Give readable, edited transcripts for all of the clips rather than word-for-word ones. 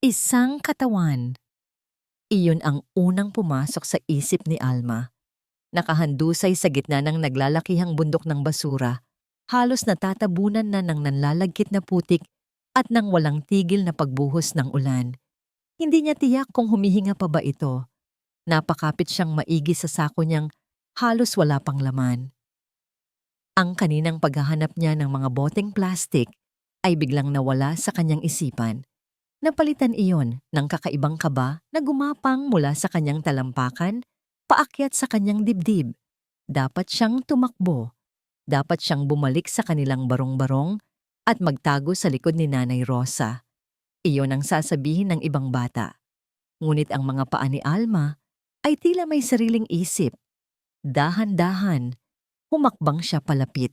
Isang katawan. Iyon ang unang pumasok sa isip ni Alma. Nakahandusay sa gitna ng naglalakihang bundok ng basura, halos natatabunan na ng nanlalagkit na putik at ng walang tigil na pagbuhos ng ulan. Hindi niya tiyak kung humihinga pa ba ito. Napakapit siyang maigi sa sako niyang halos wala pang laman. Ang kaninang paghahanap niya ng mga boteng plastik ay biglang nawala sa kanyang isipan. Napalitan iyon ng kakaibang kaba na gumapang mula sa kanyang talampakan, paakyat sa kanyang dibdib. Dapat siyang tumakbo. Dapat siyang bumalik sa kanilang barong-barong at magtago sa likod ni Nanay Rosa. Iyon ang sasabihin ng ibang bata. Ngunit ang mga paa ni Alma ay tila may sariling isip. Dahan-dahan, humakbang siya palapit.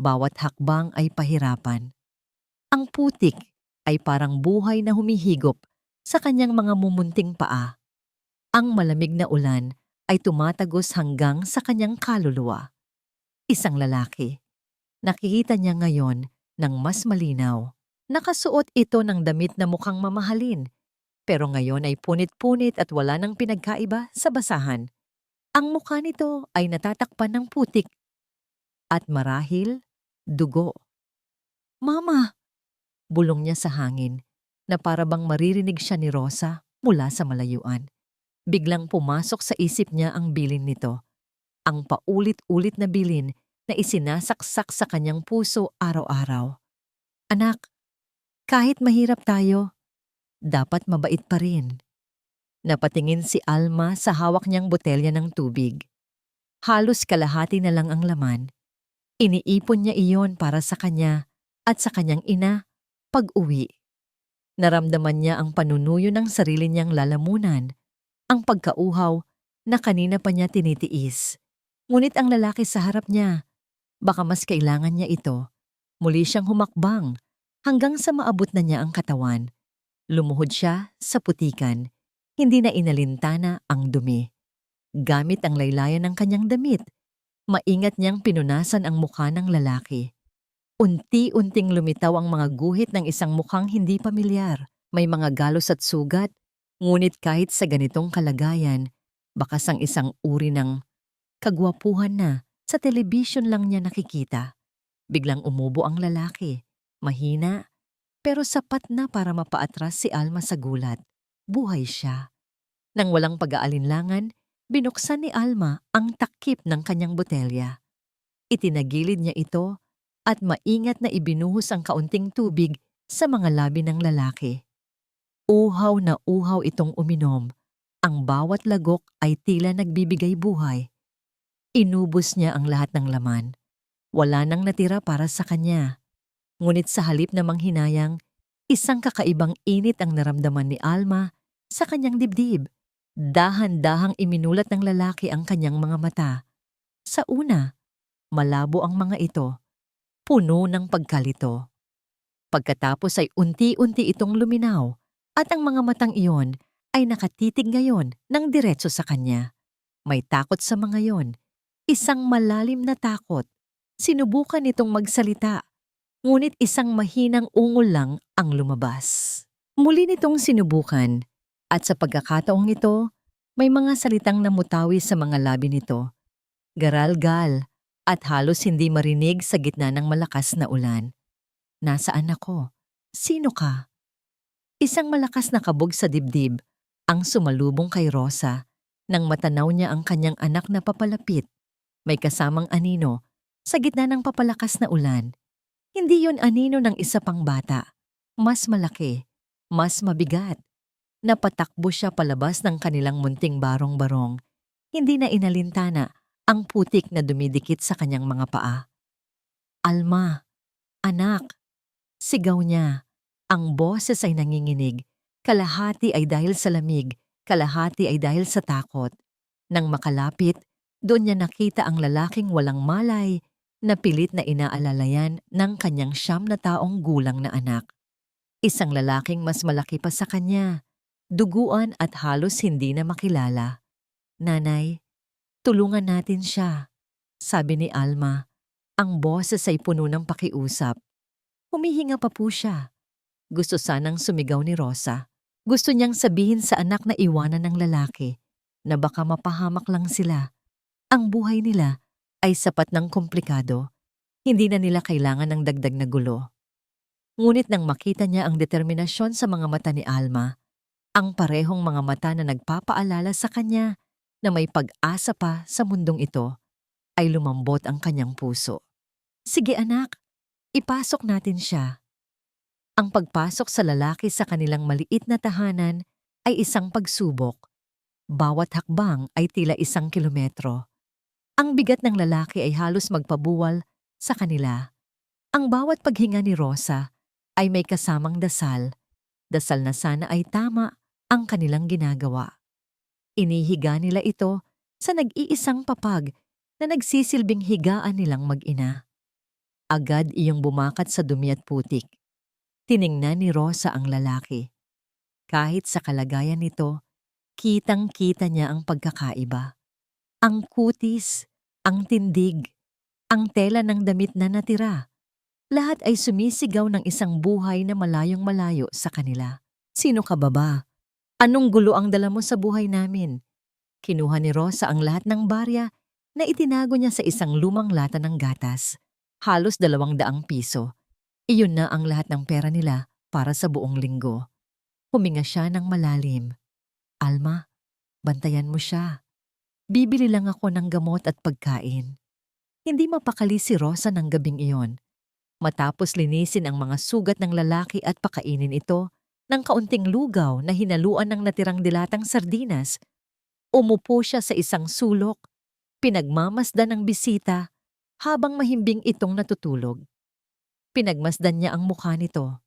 Bawat hakbang ay pahirapan. Ang putik ay parang buhay na humihigop sa kanyang mga mumunting paa. Ang malamig na ulan ay tumatagos hanggang sa kanyang kaluluwa. Isang lalaki. Nakikita niya ngayon ng mas malinaw. Nakasuot ito ng damit na mukhang mamahalin, pero ngayon ay punit-punit at wala nang pinagkaiba sa basahan. Ang mukha nito ay natatakpan ng putik at marahil dugo. "Mama!" Bulong niya sa hangin na para bang maririnig siya ni Rosa mula sa malayuan. Biglang pumasok sa isip niya ang bilin nito. Ang paulit-ulit na bilin na isinasaksak sa kanyang puso araw-araw. "Anak, kahit mahirap tayo, dapat mabait pa rin." Napatingin si Alma sa hawak niyang botelya ng tubig. Halos kalahati na lang ang laman. Iniipon niya iyon para sa kanya at sa kanyang ina pag-uwi. Naramdaman niya ang panunuyo ng sarili niyang lalamunan, ang pagkauhaw na kanina pa niya tinitiis. Ngunit ang lalaki sa harap niya, baka mas kailangan niya ito. Muli siyang humakbang hanggang sa maabot na niya ang katawan. Lumuhod siya sa putikan, hindi na inalintana ang dumi. Gamit ang laylayan ng kanyang damit, maingat niyang pinunasan ang mukha ng lalaki. Unti-unting lumitaw ang mga guhit ng isang mukhang hindi pamilyar. May mga galos at sugat, ngunit kahit sa ganitong kalagayan, bakas ang isang uri ng kagwapuhan na sa telebisyon lang niya nakikita. Biglang umubo ang lalaki. Mahina, pero sapat na para mapaatras si Alma sa gulat. Buhay siya. Nang walang pag-aalinlangan, binuksan ni Alma ang takip ng kanyang botelya. Itinagilid niya ito at maingat na ibinuhos ang kaunting tubig sa mga labi ng lalaki. Uhaw na uhaw itong uminom. Ang bawat lagok ay tila nagbibigay buhay. Inubos niya ang lahat ng laman. Wala nang natira para sa kanya. Ngunit sa halip na manghinayang, isang kakaibang init ang naramdaman ni Alma sa kanyang dibdib. Dahan-dahang iminulat ng lalaki ang kanyang mga mata. Sa una, malabo ang mga ito. Puno ng pagkalito. Pagkatapos ay unti-unti itong luminaw at ang mga matang iyon ay nakatitig ngayon ng diretso sa kanya. May takot sa mga iyon, isang malalim na takot. Sinubukan itong magsalita, ngunit isang mahinang ungol lang ang lumabas. Muli nitong sinubukan at sa pagkakataong ito, may mga salitang namutawi sa mga labi nito. Garal-gal. At halos hindi marinig sa gitna ng malakas na ulan. "Nasaan ako? Sino ka?" Isang malakas na kabog sa dibdib ang sumalubong kay Rosa nang matanaw niya ang kanyang anak na papalapit. May kasamang anino sa gitna ng papalakas na ulan. Hindi yon anino ng isa pang bata. Mas malaki, mas mabigat. Napatakbo siya palabas ng kanilang munting barong-barong. Hindi na inalintana ang putik na dumidikit sa kanyang mga paa. "Alma, anak!" Sigaw niya. Ang boses ay nanginginig. Kalahati ay dahil sa lamig, kalahati ay dahil sa takot. Nang makalapit, doon niya nakita ang lalaking walang malay na pilit na inaalalayan ng kanyang 9 na taong gulang na anak. Isang lalaking mas malaki pa sa kanya, duguan at halos hindi na makilala. "Nanay, tulungan natin siya," sabi ni Alma. Ang boses ay puno ng pakiusap. Humihinga pa po siya. Gusto sanang sumigaw ni Rosa. Gusto niyang sabihin sa anak na iwanan ng lalaki na baka mapahamak lang sila. Ang buhay nila ay sapat ng komplikado. Hindi na nila kailangan ng dagdag na gulo. Ngunit nang makita niya ang determinasyon sa mga mata ni Alma, ang parehong mga mata na nagpapaalala sa kanya na may pag-asa pa sa mundong ito, ay lumambot ang kanyang puso. Sige anak, ipasok natin siya. Ang pagpasok sa lalaki sa kanilang maliit na tahanan ay isang pagsubok. Bawat hakbang ay tila 1 kilometro. Ang bigat ng lalaki ay halos magpabuwal sa kanila. Ang bawat paghinga ni Rosa ay may kasamang dasal. Dasal na sana ay tama ang kanilang ginagawa. Inihiga nila ito sa nag-iisang papag na nagsisilbing higaan nilang mag-ina. Agad iyong bumakat sa dumi at putik. Tiningnan ni Rosa ang lalaki. Kahit sa kalagayan nito, kitang-kita niya ang pagkakaiba. Ang kutis, ang tindig, ang tela ng damit na natira. Lahat ay sumisigaw ng isang buhay na malayong-malayo sa kanila. Sino ka ba? Anong gulo ang dala mo sa buhay namin? Kinuha ni Rosa ang lahat ng barya na itinago niya sa isang lumang lata ng gatas. Halos 200 piso. Iyon na ang lahat ng pera nila para sa buong linggo. Huminga siya ng malalim. Alma, bantayan mo siya. Bibili lang ako ng gamot at pagkain. Hindi mapakali si Rosa ng gabing iyon. Matapos linisin ang mga sugat ng lalaki at pakainin ito ng kaunting lugaw na hinaluan ng natirang dilatang sardinas, umupo siya sa isang sulok, pinagmamasdan ng bisita habang mahimbing itong natutulog. Pinagmasdan niya ang mukha nito.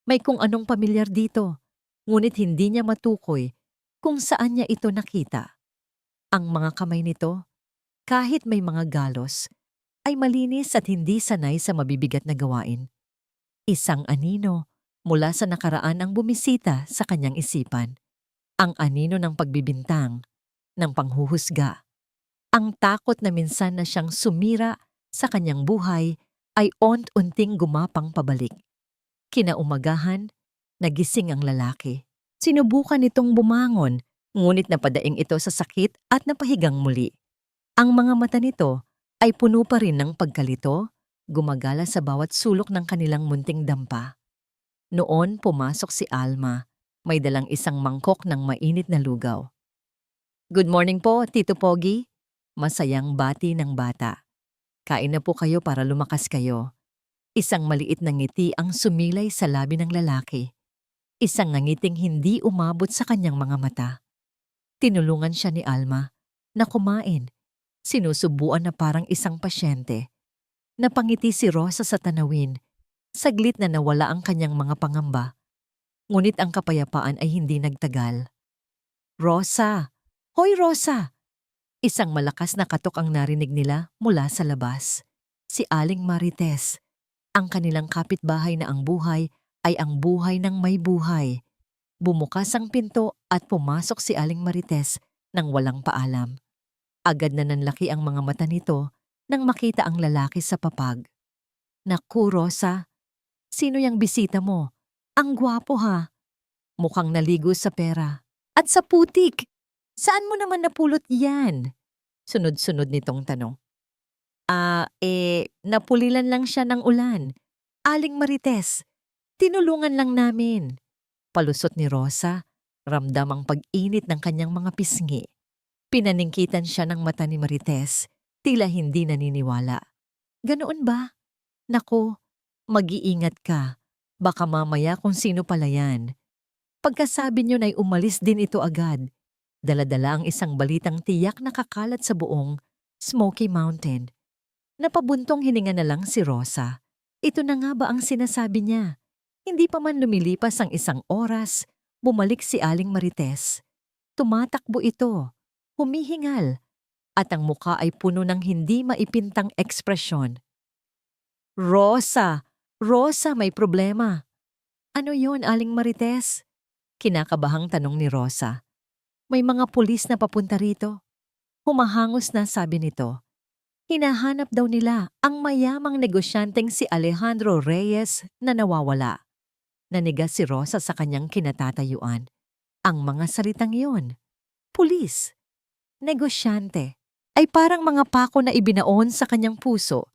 May kung anong pamilyar dito, ngunit hindi niya matukoy kung saan niya ito nakita. Ang mga kamay nito, kahit may mga galos, ay malinis at hindi sanay sa mabibigat na gawain. Isang anino mula sa nakaraan ang bumisita sa kanyang isipan. Ang anino ng pagbibintang, ng panghuhusga. Ang takot na minsan na siyang sumira sa kanyang buhay ay unti-unting gumapang pabalik. Kinaumagahan, nagising ang lalaki. Sinubukan nitong bumangon, ngunit napadaing ito sa sakit at napahigang muli. Ang mga mata nito ay puno pa rin ng pagkalito, gumagala sa bawat sulok ng kanilang munting dampa. Noon pumasok si Alma, may dalang isang mangkok ng mainit na lugaw. Good morning po, Tito Pogi. Masayang bati ng bata. Kain na po kayo para lumakas kayo. Isang maliit na ngiti ang sumilay sa labi ng lalaki. Isang ngiting hindi umabot sa kanyang mga mata. Tinulungan siya ni Alma na kumain. Sinusubuan na parang isang pasyente. Napangiti si Rosa sa tanawin. Saglit na nawala ang kanyang mga pangamba. Ngunit ang kapayapaan ay hindi nagtagal. Rosa! Hoy Rosa! Isang malakas na katok ang narinig nila mula sa labas. Si Aling Marites. Ang kanilang kapitbahay na ang buhay ay ang buhay ng may buhay. Bumukas ang pinto at pumasok si Aling Marites nang walang paalam. Agad na nanlaki ang mga mata nito nang makita ang lalaki sa papag. Naku, Rosa, sino yang bisita mo? Ang gwapo ha. Mukhang naligo sa pera. At sa putik. Saan mo naman napulot yan? Sunod-sunod nitong tanong. Napulilan lang siya ng ulan. Aling Marites, tinulungan lang namin. Palusot ni Rosa, ramdam ang pag-init ng kanyang mga pisngi. Pinaningkitan siya ng mata ni Marites, tila hindi naniniwala. Ganoon ba? Nako, mag-iingat ka. Baka mamaya kung sino pala yan. Pagkasabi niyo na'y umalis din ito agad. Dala-dala ang isang balitang tiyak na kakalat sa buong Smoky Mountain. Napabuntong hininga na lang si Rosa. Ito na nga ba ang sinasabi niya? Hindi pa man lumilipas ang 1 oras, bumalik si Aling Marites. Tumatakbo ito. Humihingal, at ang muka ay puno ng hindi maipintang ekspresyon. Rosa! Rosa, may problema. Ano yon, Aling Marites? Kinakabahang tanong ni Rosa. May mga pulis na papunta rito. Humahangos na, sabi nito. Hinahanap daw nila ang mayamang negosyanteng si Alejandro Reyes na nawawala. Nanigas si Rosa sa kanyang kinatatayuan. Ang mga salitang iyon, pulis, negosyante, ay parang mga pako na ibinaon sa kanyang puso.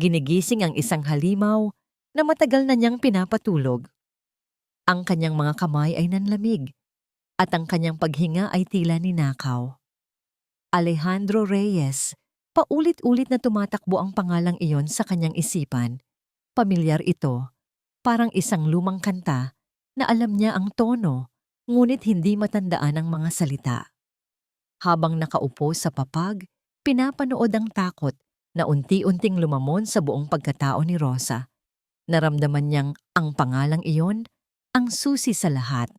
Ginigising ang isang halimaw na matagal na niyang pinapatulog. Ang kanyang mga kamay ay nanlamig at ang kanyang paghinga ay tila ninakaw. Alejandro Reyes, paulit-ulit na tumatakbo ang pangalang iyon sa kanyang isipan. Pamilyar ito, parang isang lumang kanta na alam niya ang tono, ngunit hindi matandaan ang mga salita. Habang nakaupo sa papag, pinapanood ang takot na unti-unting lumamon sa buong pagkatao ni Rosa. Naramdaman niyang ang pangalang iyon ang susi sa lahat.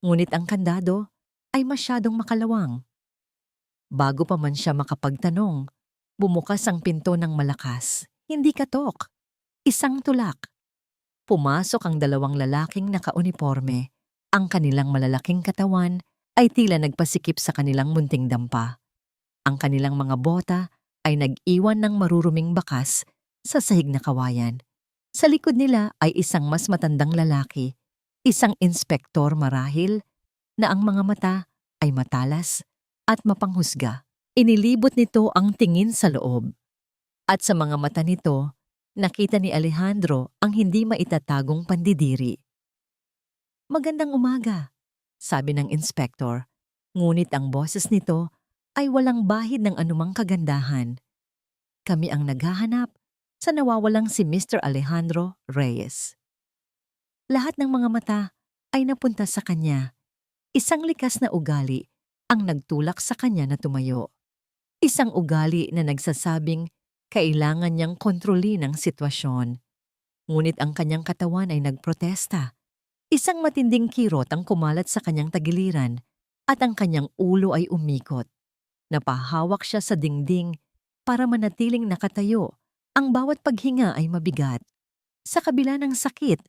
Ngunit ang kandado ay masyadong makalawang. Bago pa man siya makapagtanong, bumukas ang pinto ng malakas. Hindi katok, isang tulak. Pumasok ang dalawang lalaking nakauniporme. Ang kanilang malalaking katawan ay tila nagpasikip sa kanilang munting dampa. Ang kanilang mga bota ay nag-iwan ng maruruming bakas sa sahig na kawayan. Sa likod nila ay isang mas matandang lalaki, isang inspektor marahil, na ang mga mata ay matalas at mapanghusga. Inilibot nito ang tingin sa loob. At sa mga mata nito, nakita ni Alejandro ang hindi maitatagong pandidiri. "Magandang umaga," sabi ng inspektor, ngunit ang boses nito ay walang bahid ng anumang kagandahan. "Kami ang naghahanap sa nawawalang si Mr. Alejandro Reyes." Lahat ng mga mata ay napunta sa kanya. Isang likas na ugali ang nagtulak sa kanya na tumayo. Isang ugali na nagsasabing kailangan niyang kontrolin ang sitwasyon. Ngunit ang kanyang katawan ay nagprotesta. Isang matinding kirot ang kumalat sa kanyang tagiliran at ang kanyang ulo ay umikot. Napahawak siya sa dingding para manatiling nakatayo. Ang bawat paghinga ay mabigat. Sa kabila ng sakit,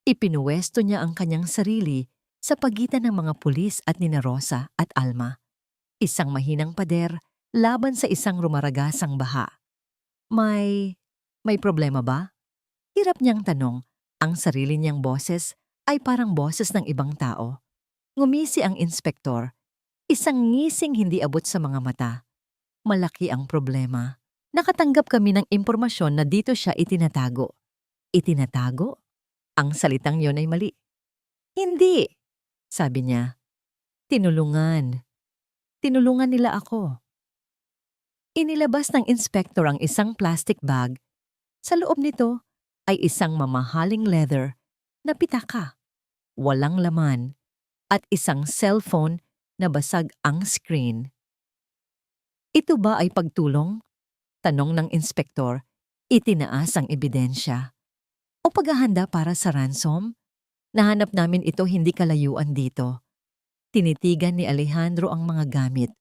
ipinuwesto niya ang kanyang sarili sa pagitan ng mga pulis at nina Rosa at Alma. Isang mahinang pader laban sa isang rumaragasang baha. May problema ba?" Hirap niyang tanong. Ang sarili niyang boses ay parang boses ng ibang tao. Ngumisi ang inspektor. Isang ngising hindi abot sa mga mata. "Malaki ang problema. Nakatanggap kami ng impormasyon na dito siya itinatago." "Itinatago?" Ang salitang yon ay mali. "Hindi," sabi niya. "Tinulungan. Tinulungan nila ako." Inilabas ng inspektor ang isang plastic bag. Sa loob nito ay isang mamahaling leather na pitaka, walang laman, at isang cellphone na basag ang screen. "Ito ba ay pagtulong?" tanong ng inspektor. Itinaas ang ebidensya. "O paghahanda para sa ransom? Nahanap namin ito hindi kalayuan dito." Tinitigan ni Alejandro ang mga gamit.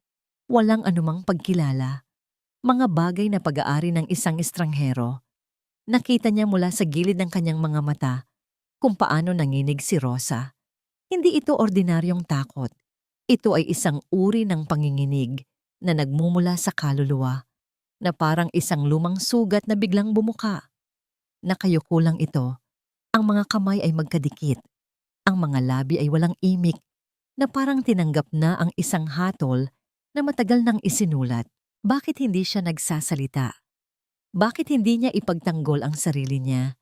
Walang anumang pagkilala. Mga bagay na pag-aari ng isang estranghero. Nakita niya mula sa gilid ng kanyang mga mata kung paano nanginig si Rosa. Hindi ito ordinaryong takot. Ito ay isang uri ng panginginig na nagmumula sa kaluluwa, na parang isang lumang sugat na biglang bumuka. Nakayuko lang ito. Ang mga kamay ay magkadikit. Ang mga labi ay walang imik, na parang tinanggap na ang isang hatol na matagal nang isinulat. Bakit hindi siya nagsasalita? Bakit hindi niya ipagtanggol ang sarili niya?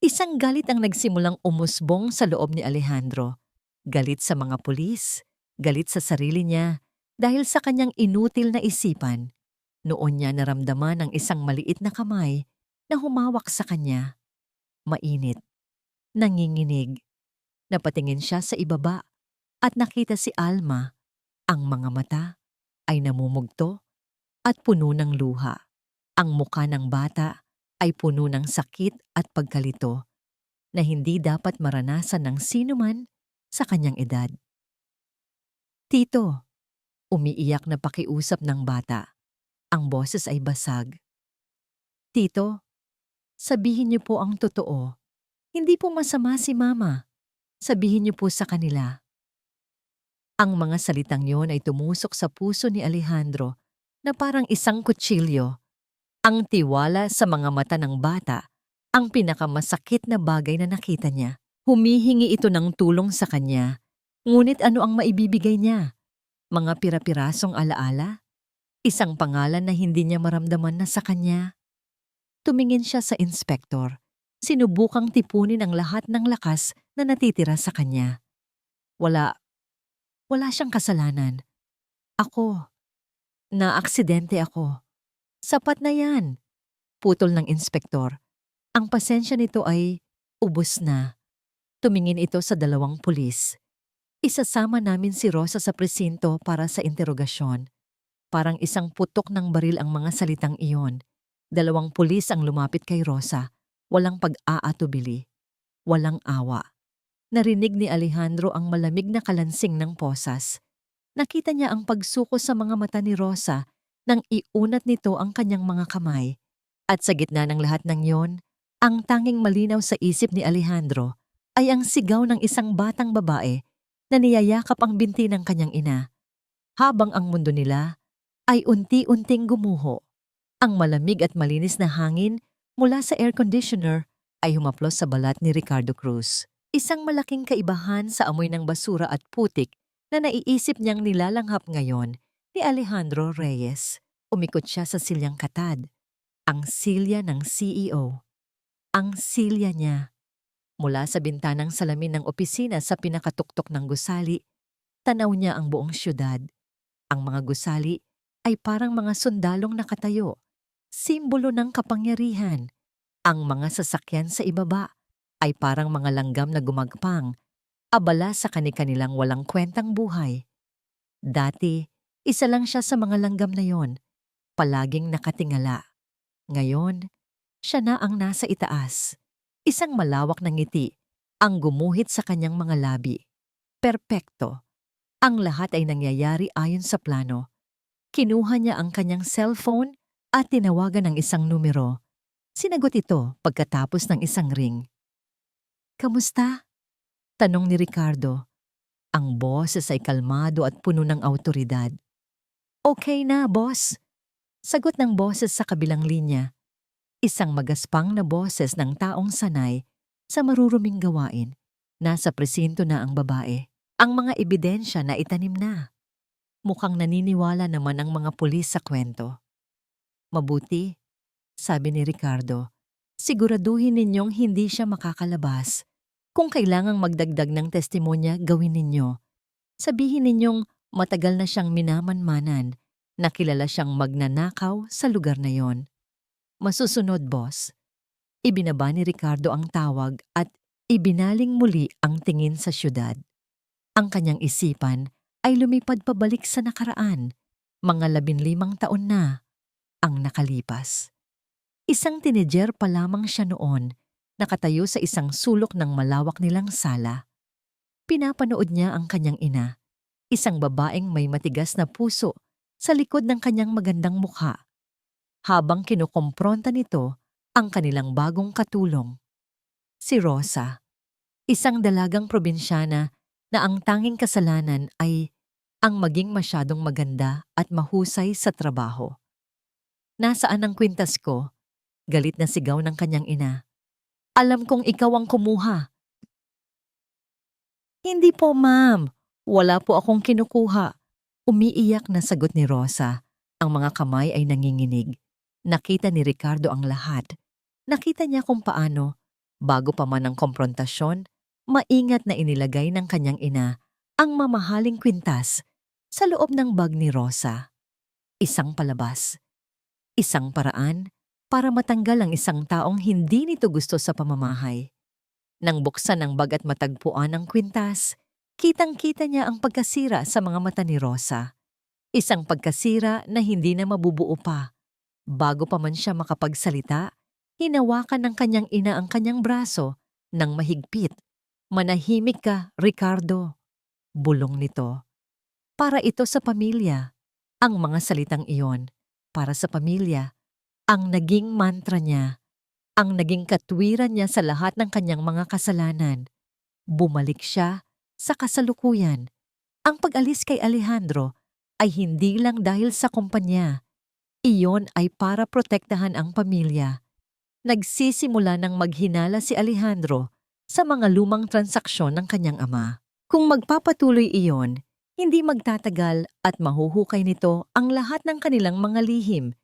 Isang galit ang nagsimulang umusbong sa loob ni Alejandro. Galit sa mga pulis, galit sa sarili niya dahil sa kanyang inutil na isipan. Noon niya naramdaman ang isang maliit na kamay na humawak sa kanya. Mainit, nanginginig. Napatingin siya sa ibaba at nakita si Alma. Ang mga mata ay namumugto at puno ng luha. Ang muka ng bata ay puno ng sakit at pagkalito na hindi dapat maranasan ng sinuman sa kanyang edad. "Tito," umiiyak na pakiusap ng bata. Ang boses ay basag. "Tito, sabihin niyo po ang totoo. Hindi po masama si Mama. Sabihin niyo po sa kanila." Ang mga salitang yon ay tumusok sa puso ni Alejandro na parang isang kutsilyo. Ang tiwala sa mga mata ng bata ang pinakamasakit na bagay na nakita niya. Humihingi ito ng tulong sa kanya. Ngunit ano ang maibibigay niya? Mga pira-pirasong alaala? Isang pangalan na hindi niya maramdaman na sa kanya? Tumingin siya sa inspektor. Sinubukang tipunin ang lahat ng lakas na natitira sa kanya. Wala, wala siyang kasalanan. Ako, naaksidente ako. Sapat na yan, putol ng inspektor. Ang pasensya nito ay ubos na. Tumingin ito sa dalawang pulis. Isasama namin si Rosa sa presinto para sa interogasyon. Parang isang putok ng baril ang mga salitang iyon. Dalawang pulis ang lumapit kay Rosa. Walang pag-aatubili. Walang awa. Narinig ni Alejandro ang malamig na kalansing ng posas. Nakita niya ang pagsuko sa mga mata ni Rosa nang iunat nito ang kanyang mga kamay. At sa gitna ng lahat ng yon, ang tanging malinaw sa isip ni Alejandro ay ang sigaw ng isang batang babae na niyayakap ang binti ng kanyang ina. Habang ang mundo nila ay unti-unting gumuho. Ang malamig at malinis na hangin mula sa air conditioner ay humaplos sa balat ni Ricardo Cruz. Isang malaking kaibahan sa amoy ng basura at putik na naiisip niyang nilalanghap ngayon ni Alejandro Reyes. Umikot siya sa silyang katad. Ang silya ng CEO. Ang silya niya. Mula sa bintanang salamin ng opisina sa pinakatuktok ng gusali, tanaw niya ang buong syudad. Ang mga gusali ay parang mga sundalong nakatayo, simbolo ng kapangyarihan. Ang mga sasakyan sa ibaba ay parang mga langgam na gumagpang, abala sa kani-kanilang walang kwentang buhay. Dati, isa lang siya sa mga langgam na yon, palaging nakatingala. Ngayon, siya na ang nasa itaas. Isang malawak na ngiti ang gumuhit sa kanyang mga labi. Perpekto. Ang lahat ay nangyayari ayon sa plano. Kinuha niya ang kanyang cellphone at tinawagan ng isang numero. Sinagot ito pagkatapos ng isang ring. "Kamusta?" tanong ni Ricardo. Ang boses ay kalmado at puno ng awtoridad. "Okay na, boss." Sagot ng boses sa kabilang linya. Isang magaspang na boses ng taong sanay sa maruruming gawain. Nasa presinto na ang babae. Ang mga ebidensya na itanim na. Mukhang naniniwala naman ang mga pulis sa kwento. "Mabuti," sabi ni Ricardo. "Siguraduhin ninyong hindi siya makakalabas. Kung kailangang magdagdag ng testimonya, gawin ninyo. Sabihin ninyong matagal na siyang minamanmanan, na kilala siyang magnanakaw sa lugar na yon." "Masusunod, boss." Ibinaba ni Ricardo ang tawag at ibinaling muli ang tingin sa syudad. Ang kanyang isipan ay lumipad pabalik sa nakaraan. Mga 15 taon na ang nakalipas. Isang teenager pa lamang siya noon, nakatayo sa isang sulok ng malawak nilang sala. Pinapanood niya ang kanyang ina, isang babaeng may matigas na puso sa likod ng kanyang magandang mukha. Habang kinukompronta nito ang kanilang bagong katulong. Si Rosa, isang dalagang probinsyana na ang tanging kasalanan ay ang maging masyadong maganda at mahusay sa trabaho. "Nasaan ang kwintas ko?" Galit na sigaw ng kanyang ina. "Alam kong ikaw ang kumuha." "Hindi po, ma'am. Wala po akong kinukuha." Umiiyak na sagot ni Rosa. Ang mga kamay ay nanginginig. Nakita ni Ricardo ang lahat. Nakita niya kung paano, bago pa man ang komprontasyon, maingat na inilagay ng kanyang ina ang mamahaling kwintas sa loob ng bag ni Rosa. Isang palabas. Isang paraan para matanggal ang isang taong hindi nito gusto sa pamamahay. Nang buksan ang bag at matagpuan ang kwintas, kitang-kita niya ang pagkasira sa mga mata ni Rosa. Isang pagkasira na hindi na mabubuo pa. Bago pa man siya makapagsalita, hinawakan ng kanyang ina ang kanyang braso ng mahigpit. "Manahimik ka, Ricardo." Bulong nito. Para ito sa pamilya. Ang mga salitang iyon, para sa pamilya, ang naging mantra niya, ang naging katwiran niya sa lahat ng kanyang mga kasalanan. Bumalik siya sa kasalukuyan. Ang pag-alis kay Alejandro ay hindi lang dahil sa kumpanya. Iyon ay para protektahan ang pamilya. Nagsisimula ng maghinala si Alejandro sa mga lumang transaksyon ng kanyang ama. Kung magpapatuloy iyon, hindi magtatagal at mahuhukay nito ang lahat ng kanilang mga lihim,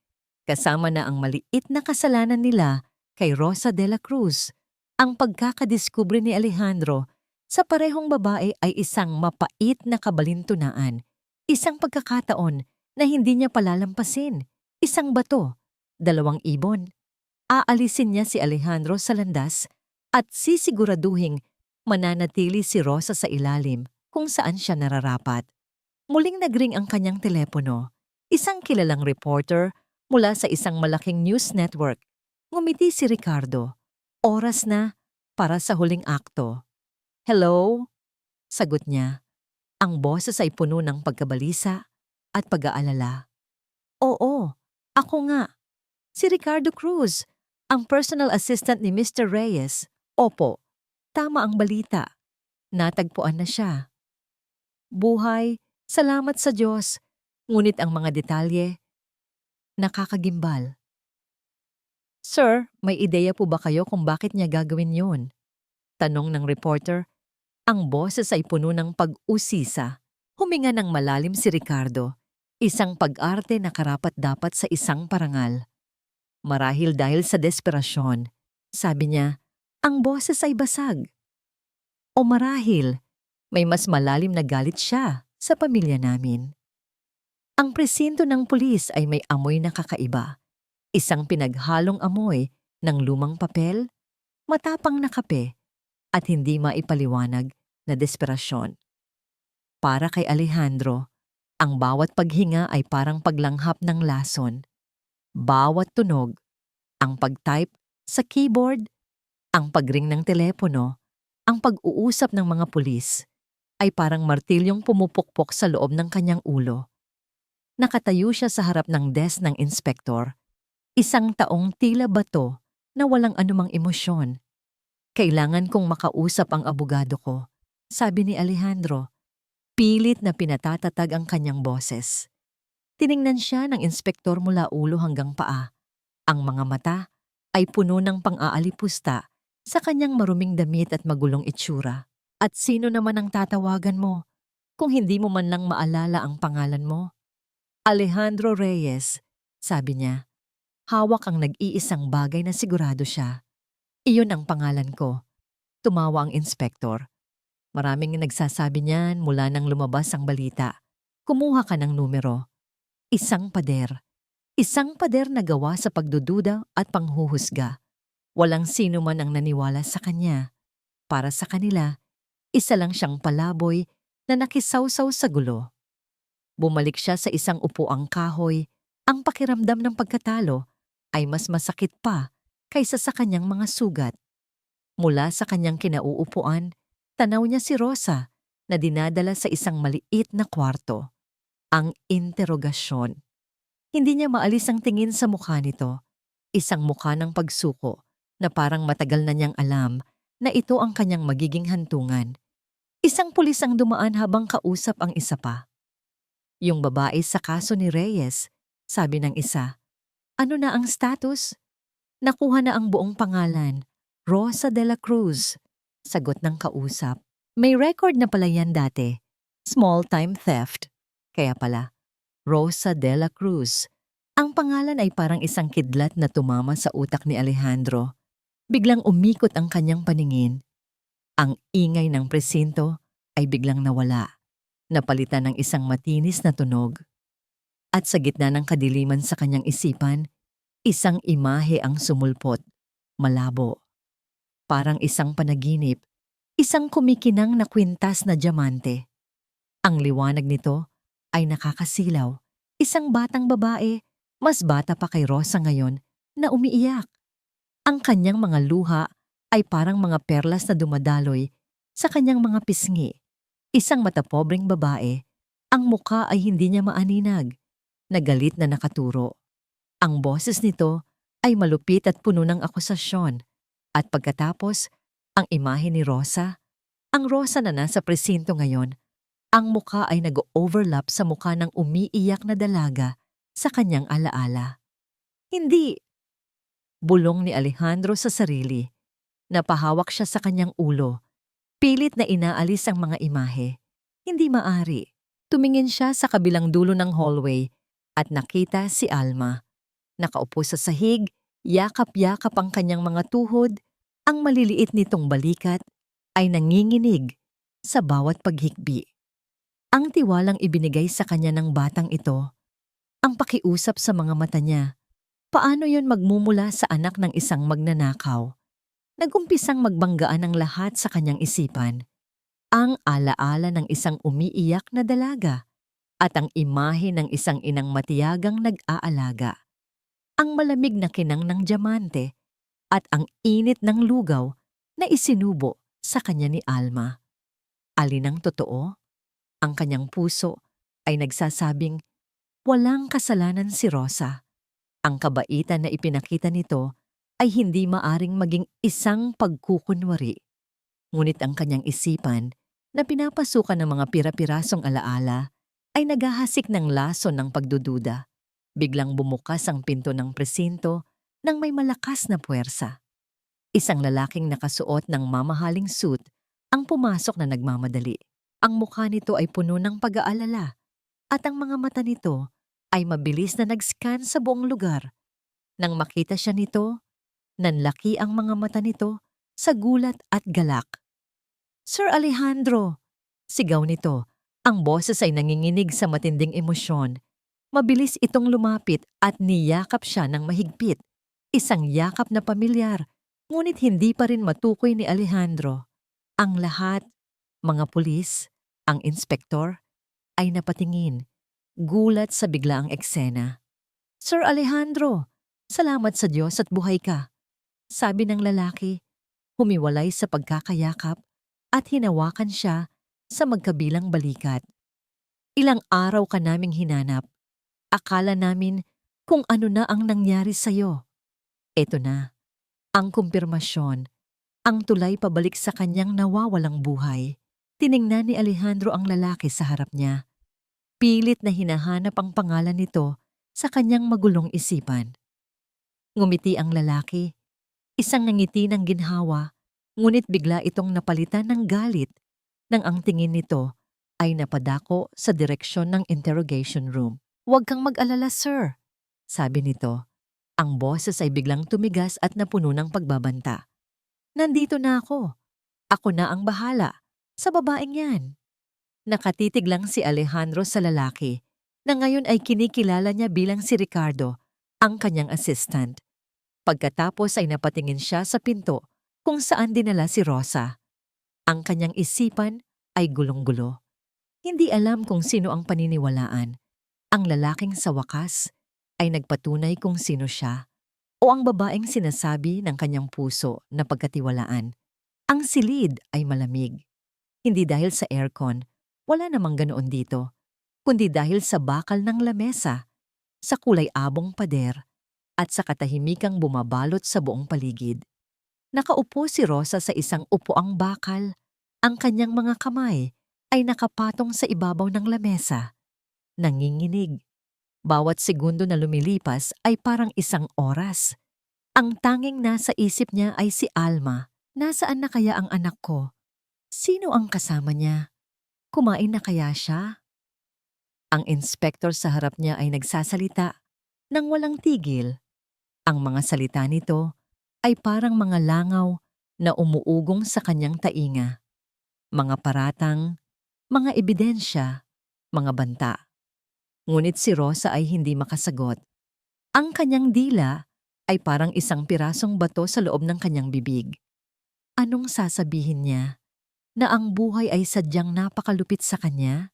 kasama na ang maliit na kasalanan nila kay Rosa de la Cruz. Ang pagkakadiskubre ni Alejandro sa parehong babae ay isang mapait na kabalintunaan, isang pagkakataon na hindi niya palalampasin, isang bato, 2 ibon. Aalisin niya si Alejandro sa landas at sisiguraduhing mananatili si Rosa sa ilalim kung saan siya nararapat. Muling nagring ang kanyang telepono. Isang kilalang reporter mula sa isang malaking news network. Ngumiti si Ricardo. Oras na para sa huling akto. "Hello?" Sagot niya. Ang boses ay puno ng pagkabalisa at pag-aalala. "Oo, ako nga. Si Ricardo Cruz, ang personal assistant ni Mr. Reyes. Opo, tama ang balita. Natagpuan na siya. Buhay, salamat sa Diyos. Ngunit ang mga detalye, nakakagimbal." "Sir, may ideya po ba kayo kung bakit niya gagawin yun?" Tanong ng reporter. Ang boses ay puno ng pag-usisa. Huminga ng malalim si Ricardo. Isang pag-arte na karapat-dapat sa isang parangal. Marahil dahil sa desperasyon, sabi niya, ang boses ay basag. O marahil, may mas malalim na galit siya sa pamilya namin. Ang presinto ng pulis ay may amoy na kakaiba. Isang pinaghalong amoy ng lumang papel, matapang na kape, at hindi maipaliwanag na desperasyon. Para kay Alejandro, ang bawat paghinga ay parang paglanghap ng lason. Bawat tunog, ang pag-type sa keyboard, ang pagring ng telepono, ang pag-uusap ng mga pulis, ay parang martilyong pumupukpok sa loob ng kanyang ulo. Nakatayo siya sa harap ng desk ng inspektor, isang taong tila bato na walang anumang emosyon. "Kailangan kong makausap ang abogado ko," sabi ni Alejandro. Pilit na pinatatatag ang kanyang boses. Tiningnan siya ng inspektor mula ulo hanggang paa. Ang mga mata ay puno ng pang-aalipusta sa kanyang maruming damit at magulong itsura. "At sino naman ang tatawagan mo kung hindi mo man lang maalala ang pangalan mo?" "Alejandro Reyes," sabi niya. Hawak ang nag-iisang bagay na sigurado siya. "Iyon ang pangalan ko." Tumawa ang inspektor. "Maraming nagsasabi niyan mula nang lumabas ang balita. Kumuha ka ng numero." Isang pader. Isang pader na gawa sa pagdududa at panghuhusga. Walang sino man ang naniwala sa kanya. Para sa kanila, isa lang siyang palaboy na nakisawsaw sa gulo. Bumalik siya sa isang upuang kahoy. Ang pakiramdam ng pagkatalo ay mas masakit pa kaysa sa kanyang mga sugat. Mula sa kanyang kinauupuan, tanaw niya si Rosa na dinadala sa isang maliit na kwarto. Ang interogasyon. Hindi niya maalis ang tingin sa mukha nito. Isang mukha ng pagsuko na parang matagal na niyang alam na ito ang kanyang magiging hantungan. Isang pulis ang dumaan habang kausap ang isa pa. "Yung babae sa kaso ni Reyes," sabi ng isa. "Ano na ang status?" "Nakuha na ang buong pangalan, Rosa de la Cruz," sagot ng kausap. "May record na pala yan dati. Small-time theft. Kaya pala, Rosa de la Cruz." Ang pangalan ay parang isang kidlat na tumama sa utak ni Alejandro. Biglang umikot ang kanyang paningin. Ang ingay ng presinto ay biglang nawala, napalitan ng isang matinis na tunog. At sa gitna ng kadiliman sa kanyang isipan, isang imahe ang sumulpot, malabo. Parang isang panaginip, isang kumikinang na kwintas na diamante. Ang liwanag nito ay nakakasilaw. Isang batang babae, mas bata pa kay Rosa ngayon, na umiiyak. Ang kanyang mga luha ay parang mga perlas na dumadaloy sa kanyang mga pisngi. Isang matapobreng babae, ang mukha ay hindi niya maaninag, na galit na nakaturo. Ang boses nito ay malupit at puno ng akusasyon. At pagkatapos, ang imahe ni Rosa, ang Rosa na nasa presinto ngayon, ang mukha ay nag-overlap sa mukha ng umiiyak na dalaga sa kanyang alaala. "Hindi!" Bulong ni Alejandro sa sarili. Napahawak siya sa kanyang ulo. Pilit na inaalis ang mga imahe. Hindi maari. Tumingin siya sa kabilang dulo ng hallway at nakita si Alma. Nakaupo sa sahig, yakap-yakap ang kanyang mga tuhod, ang maliliit nitong balikat ay nanginginig sa bawat paghikbi. Ang tiwalang ibinigay sa kanya ng batang ito, ang pakiusap sa mga mata niya, paano yon magmumula sa anak ng isang magnanakaw? Nagumpisang magbanggaan ang lahat sa kanyang isipan. Ang alaala ng isang umiiyak na dalaga at ang imahe ng isang inang matiyagang nag-aalaga. Ang malamig na kinang ng diamante at ang init ng lugaw na isinubo sa kanya ni Alma. Alin ang totoo? Ang kanyang puso ay nagsasabing walang kasalanan si Rosa. Ang kabaitan na ipinakita nito ay hindi maaring maging isang pagkukunwari. Ngunit ang kanyang isipan na pinapasukan ng mga pira-pirasong alaala ay naghahasik ng lason ng pagdududa. Biglang bumukas ang pinto ng presinto nang may malakas na puwersa. Isang lalaking nakasuot ng mamahaling suit ang pumasok na nagmamadali. Ang mukha nito ay puno ng pag-aalala at ang mga mata nito ay mabilis na nag-scan sa buong lugar. Nang makita siya nito, nanlaki ang mga mata nito sa gulat at galak. "Sir Alejandro!" Sigaw nito. Ang boses ay nanginginig sa matinding emosyon. Mabilis itong lumapit at niyakap siya ng mahigpit. Isang yakap na pamilyar, ngunit hindi pa rin matukoy ni Alejandro. Ang lahat, mga pulis, ang inspektor, ay napatingin, gulat sa biglaang eksena. "Sir Alejandro, salamat sa Diyos at buhay ka," sabi ng lalaki, humiwalay sa pagkakayakap at hinawakan siya sa magkabilang balikat. "Ilang araw ka naming hinanap. Akala namin kung ano na ang nangyari sa'yo. Eto na, ang kumpirmasyon, ang tulay pabalik sa kanyang nawawalang buhay." Tiningnan ni Alejandro ang lalaki sa harap niya. Pilit na hinahanap ang pangalan nito sa kanyang magulong isipan. Ngumiti ang lalaki, isang ngiti ng ginhawa, ngunit bigla itong napalitan ng galit nang ang tingin nito ay napadako sa direksyon ng interrogation room. "Huwag kang mag-alala, sir," sabi nito. Ang boses ay biglang tumigas at napuno ng pagbabanta. "Nandito na ako. Ako na ang bahala sa babaeng yan." Nakatitig lang si Alejandro sa lalaki na ngayon ay kinikilala niya bilang si Ricardo, ang kanyang assistant. Pagkatapos ay napatingin siya sa pinto kung saan dinala si Rosa. Ang kanyang isipan ay gulong-gulo. Hindi alam kung sino ang paniniwalaan. Ang lalaking sa wakas ay nagpatunay kung sino siya o ang babaeng sinasabi ng kanyang puso na pagkatiwalaan. Ang silid ay malamig. Hindi dahil sa aircon, wala namang ganoon dito, kundi dahil sa bakal ng lamesa, sa kulay abong pader, at sa katahimikang bumabalot sa buong paligid. Nakaupo si Rosa sa isang upuang bakal. Ang kanyang mga kamay ay nakapatong sa ibabaw ng lamesa. Nanginginig. Bawat segundo na lumilipas ay parang isang oras. Ang tanging nasa isip niya ay si Alma. Nasaan na kaya ang anak ko? Sino ang kasama niya? Kumain na kaya siya? Ang inspektor sa harap niya ay nagsasalita nang walang tigil. Ang mga salita nito ay parang mga langaw na umuugong sa kanyang tainga. Mga paratang, mga ebidensya, mga banta. Ngunit si Rosa ay hindi makasagot. Ang kanyang dila ay parang isang pirasong bato sa loob ng kanyang bibig. Anong sasabihin niya? Na ang buhay ay sadyang napakalupit sa kanya?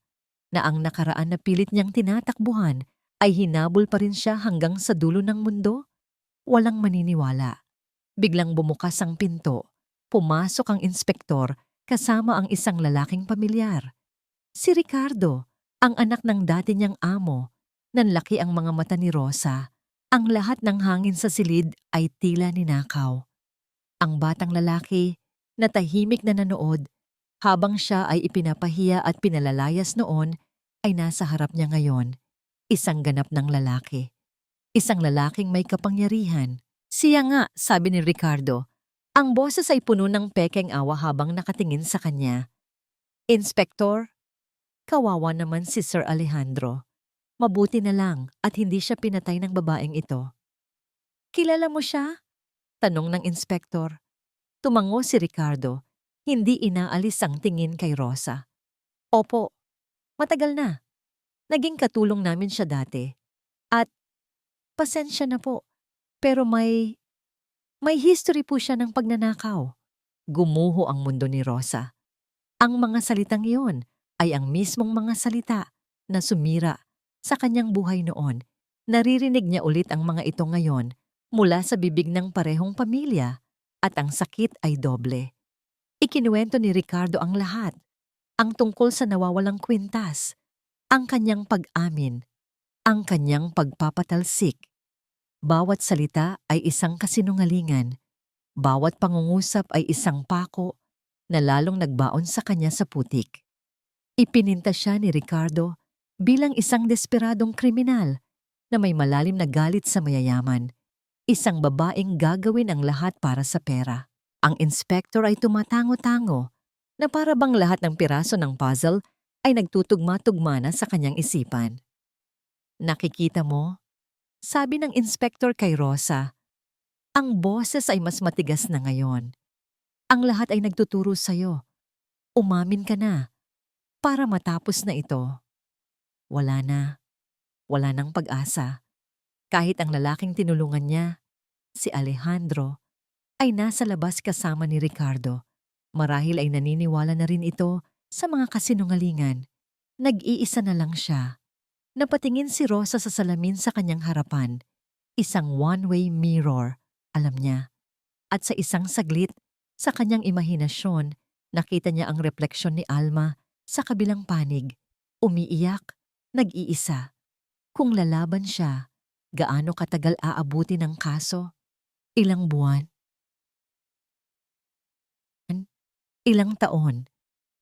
Na ang nakaraan na pilit niyang tinatakbuhan ay hinabol pa rin siya hanggang sa dulo ng mundo? Walang maniniwala. Biglang bumukas ang pinto. Pumasok ang inspektor kasama ang isang lalaking pamilyar. Si Ricardo, ang anak ng dati niyang amo. Nanlaki ang mga mata ni Rosa. Ang lahat ng hangin sa silid ay tila ninakaw. Ang batang lalaki na tahimik na nanood habang siya ay ipinapahiya at pinalalayas noon ay nasa harap niya ngayon, isang ganap ng lalaki. Isang lalaking may kapangyarihan. "Siya nga," sabi ni Ricardo. Ang boses ay puno ng pekeng awa habang nakatingin sa kanya. Inspektor, kawawa naman si Sir Alejandro. Mabuti na lang at hindi siya pinatay ng babaeng ito. Kilala mo siya? Tanong ng inspektor. Tumango si Ricardo. Hindi inaalis ang tingin kay Rosa. Opo, matagal na. Naging katulong namin siya dati. At pasensya na po, pero may history po siya ng pagnanakaw. Gumuho ang mundo ni Rosa. Ang mga salitang iyon ay ang mismong mga salita na sumira sa kanyang buhay noon. Naririnig niya ulit ang mga ito ngayon mula sa bibig ng parehong pamilya at ang sakit ay doble. Ikinuwento ni Ricardo ang lahat, ang tungkol sa nawawalang kwintas, ang kanyang pag-amin, ang kanyang pagpapatalsik. Bawat salita ay isang kasinungalingan, bawat pangungusap ay isang pako na lalong nagbaon sa kanya sa putik. Ipininta siya ni Ricardo bilang isang desperadong kriminal na may malalim na galit sa mayayaman, isang babaeng gagawin ang lahat para sa pera. Ang inspektor ay tumatango-tango na para bang lahat ng piraso ng puzzle ay nagtutugma-tugma na sa kanyang isipan. Nakikita mo? Sabi ng inspektor kay Rosa, ang boses ay mas matigas na ngayon. Ang lahat ay nagtuturo sa'yo. Umamin ka na para matapos na ito. Wala na. Wala nang pag-asa. Kahit ang lalaking tinulungan niya, si Alejandro, ay nasa labas kasama ni Ricardo. Marahil ay naniniwala na rin ito sa mga kasinungalingan. Nag-iisa na lang siya. Napatingin si Rosa sa salamin sa kanyang harapan. Isang one-way mirror, alam niya. At sa isang saglit, sa kanyang imahinasyon, nakita niya ang refleksyon ni Alma sa kabilang panig. Umiiyak, nag-iisa. Kung lalaban siya, gaano katagal aabuti ng kaso? Ilang buwan? Ilang taon?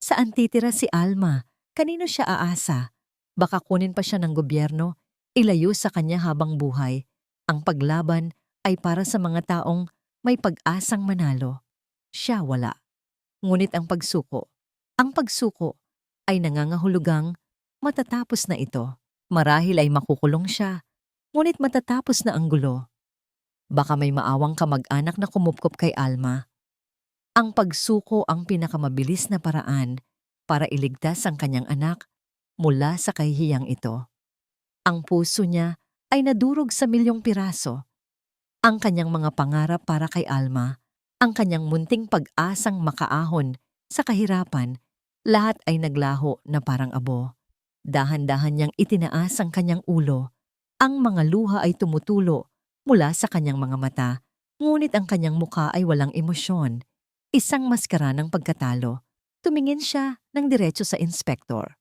Saan titira si Alma? Kanino siya aasa? Baka kunin pa siya ng gobyerno, ilayo sa kanya habang buhay. Ang paglaban ay para sa mga taong may pag-asang manalo. Siya wala. Ngunit ang pagsuko ay nangangahulugang matatapos na ito. Marahil ay makukulong siya, ngunit matatapos na ang gulo. Baka may maawang kamag-anak na kumupkop kay Alma. Ang pagsuko ang pinakamabilis na paraan para iligtas ang kanyang anak mula sa kahihiyang ito. Ang puso niya ay nadurog sa milyong piraso. Ang kanyang mga pangarap para kay Alma, ang kanyang munting pag-asang makaahon sa kahirapan, lahat ay naglaho na parang abo. Dahan-dahan niyang itinaas ang kanyang ulo. Ang mga luha ay tumutulo mula sa kanyang mga mata, ngunit ang kanyang mukha ay walang emosyon. Isang maskara ng pagkatalo. Tumingin siya ng diretso sa inspektor.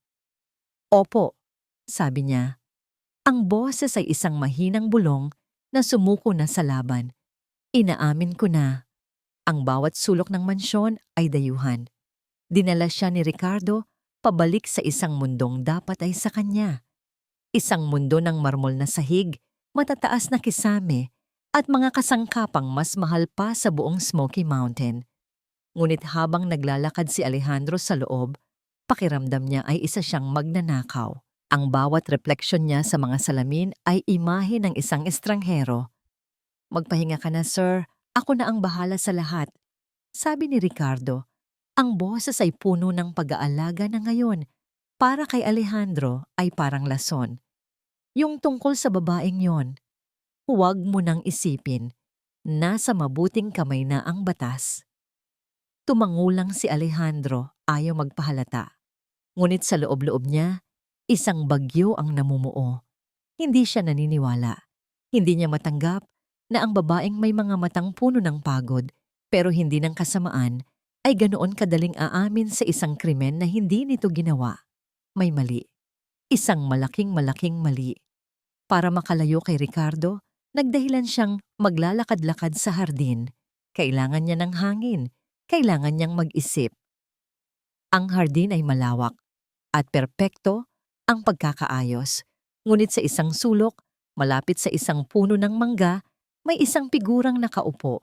Opo, sabi niya. Ang boses ay isang mahinang bulong na sumuko na sa laban. Inaamin ko na. Ang bawat sulok ng mansyon ay dayuhan. Dinala siya ni Ricardo pabalik sa isang mundong dapat ay sa kanya. Isang mundo ng marmol na sahig, matataas na kisame, at mga kasangkapang mas mahal pa sa buong Smoky Mountain. Ngunit habang naglalakad si Alejandro sa loob, pakiramdam niya ay isa siyang magnanakaw. Ang bawat refleksyon niya sa mga salamin ay imahe ng isang estranghero. Magpahinga ka na, sir. Ako na ang bahala sa lahat. Sabi ni Ricardo, ang boses ay puno ng pag-aalaga na ngayon. Para kay Alejandro ay parang lason. Yung tungkol sa babaeng yon, huwag mo nang isipin. Nasa mabuting kamay na ang batas. Tumangulang si Alejandro, ayaw magpahalata. Ngunit sa loob-loob niya, isang bagyo ang namumuo. Hindi siya naniniwala. Hindi niya matanggap na ang babaeng may mga matang puno ng pagod pero hindi ng kasamaan ay ganoon kadaling aamin sa isang krimen na hindi nito ginawa. May mali. Isang malaking mali. Para makalayo kay Ricardo, nagdahilan siyang maglalakad-lakad sa hardin. Kailangan niya ng hangin. Kailangan niyang mag-isip. Ang hardin ay malawak at perpekto ang pagkakaayos. Ngunit sa isang sulok, malapit sa isang puno ng mangga, may isang figurang nakaupo.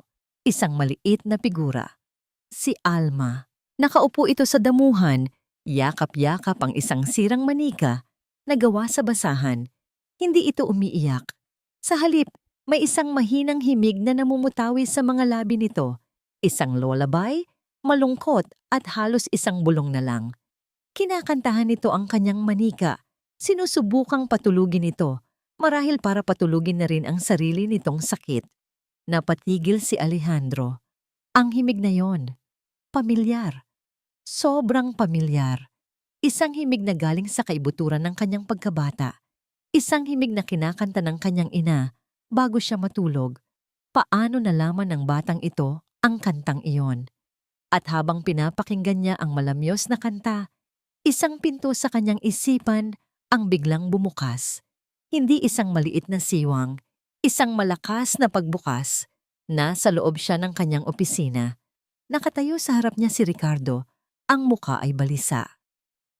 Isang maliit na figura. Si Alma. Nakaupo ito sa damuhan, yakap-yakap ang isang sirang manika na gawa sa basahan. Hindi ito umiiyak. Sa halip, may isang mahinang himig na namumutawi sa mga labi nito. Isang lullaby, malungkot at halos isang bulong na lang. Kinakantahan nito ang kanyang manika. Sinusubukang patulugin ito, marahil para patulugin na rin ang sarili nitong sakit. Napatigil si Alejandro. Ang himig na yon, pamilyar. Sobrang pamilyar. Isang himig na galing sa kaibuturan ng kanyang pagkabata. Isang himig na kinakanta ng kanyang ina bago siya matulog. Paano nalaman ng batang ito ang kantang iyon? At habang pinapakinggan niya ang malamyos na kanta, isang pinto sa kanyang isipan ang biglang bumukas. Hindi isang maliit na siwang, isang malakas na pagbukas. Nasa loob siya ng kanyang opisina. Nakatayo sa harap niya si Ricardo. Ang muka ay balisa.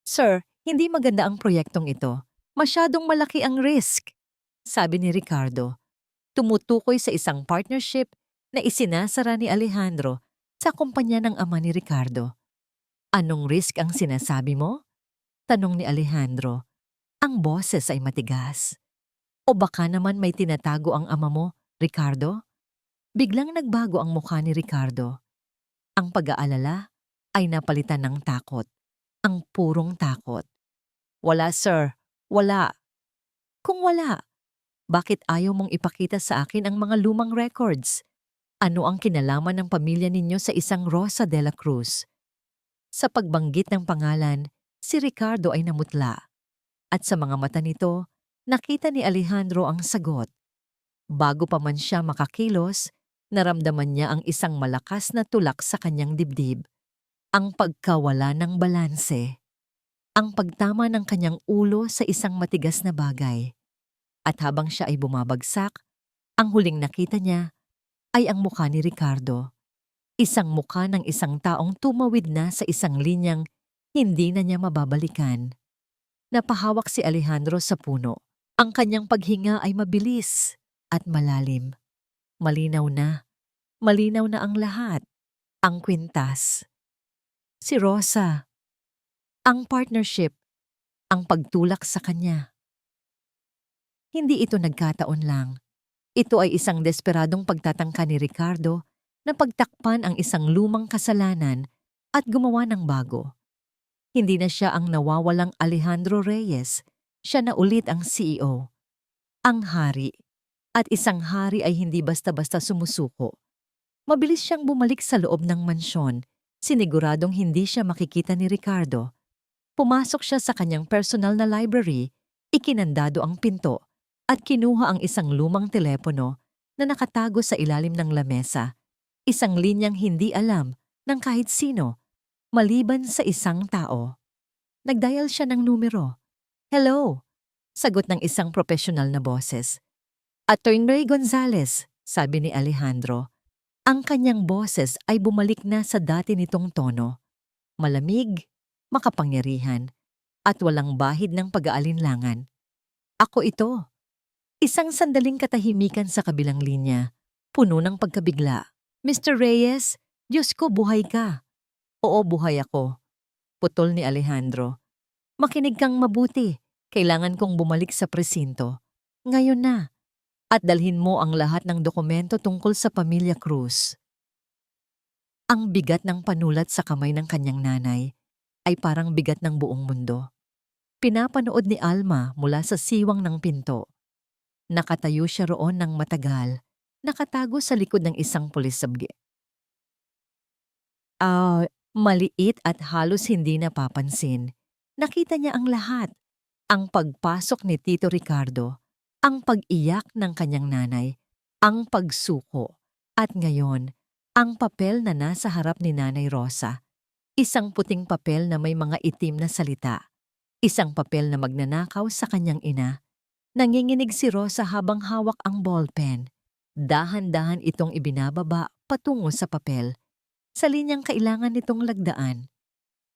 "Sir, hindi maganda ang proyektong ito. Masyadong malaki ang risk," sabi ni Ricardo. Tumutukoy sa isang partnership na isinasara ni Alejandro sa kumpanya ng ama ni Ricardo. "Anong risk ang sinasabi mo?" tanong ni Alejandro. Ang boses ay matigas. "O baka naman may tinatago ang ama mo, Ricardo?" Biglang nagbago ang mukha ni Ricardo. Ang pag-aalala ay napalitan ng takot. Ang purong takot. "Wala, sir. Wala." "Kung wala, bakit ayaw mong ipakita sa akin ang mga lumang records? Ano ang kinalaman ng pamilya ninyo sa isang Rosa de la Cruz?" Sa pagbanggit ng pangalan, si Ricardo ay namutla. At sa mga mata nito, nakita ni Alejandro ang sagot. Bago pa man siya makakilos, naramdaman niya ang isang malakas na tulak sa kanyang dibdib. Ang pagkawala ng balanse. Ang pagtama ng kanyang ulo sa isang matigas na bagay. At habang siya ay bumabagsak, ang huling nakita niya ay ang mukha ni Ricardo. Isang mukha ng isang taong tumawid na sa isang linyang hindi na niya mababalikan. Napahawak si Alejandro sa puno. Ang kanyang paghinga ay mabilis at malalim. Malinaw na ang lahat. Ang kwintas. Si Rosa. Ang partnership. Ang pagtulak sa kanya. Hindi ito nagkataon lang. Ito ay isang desperadong pagtatangka ni Ricardo na pagtakpan ang isang lumang kasalanan at gumawa ng bago. Hindi na siya ang nawawalang Alejandro Reyes, siya na ulit ang CEO. Ang hari. At isang hari ay hindi basta-basta sumusuko. Mabilis siyang bumalik sa loob ng mansyon, siniguradong hindi siya makikita ni Ricardo. Pumasok siya sa kanyang personal na library, ikinandado ang pinto, at kinuha ang isang lumang telepono na nakatago sa ilalim ng lamesa. Isang linyang hindi alam ng kahit sino, maliban sa isang tao. Nagdial siya ng numero. "Hello," sagot ng isang profesional na boses. "Attorney Gonzales," sabi ni Alejandro. Ang kanyang boses ay bumalik na sa dati nitong tono. Malamig, makapangyarihan, at walang bahid ng pag-aalinlangan. "Ako ito." Isang sandaling katahimikan sa kabilang linya, puno ng pagkabigla. "Mr. Reyes, Diyos ko, buhay ka." "Oo, buhay ako," putol ni Alejandro. "Makinig kang mabuti. Kailangan kong bumalik sa presinto. Ngayon na. At dalhin mo ang lahat ng dokumento tungkol sa pamilya Cruz." Ang bigat ng panulat sa kamay ng kanyang nanay ay parang bigat ng buong mundo. Pinapanood ni Alma mula sa siwang ng pinto. Nakatayo siya roon ng matagal, nakatago sa likod ng isang pulis sabgi. Maliit at halos hindi napapansin. Nakita niya ang lahat. Ang pagpasok ni Tito Ricardo, ang pag-iyak ng kanyang nanay, ang pagsuko, at ngayon, ang papel na nasa harap ni Nanay Rosa. Isang puting papel na may mga itim na salita. Isang papel na magnanakaw sa kanyang ina. Nanginginig si Rosa habang hawak ang ballpen. Dahan-dahan itong ibinababa patungo sa papel. Sa linyang kailangan nitong lagdaan.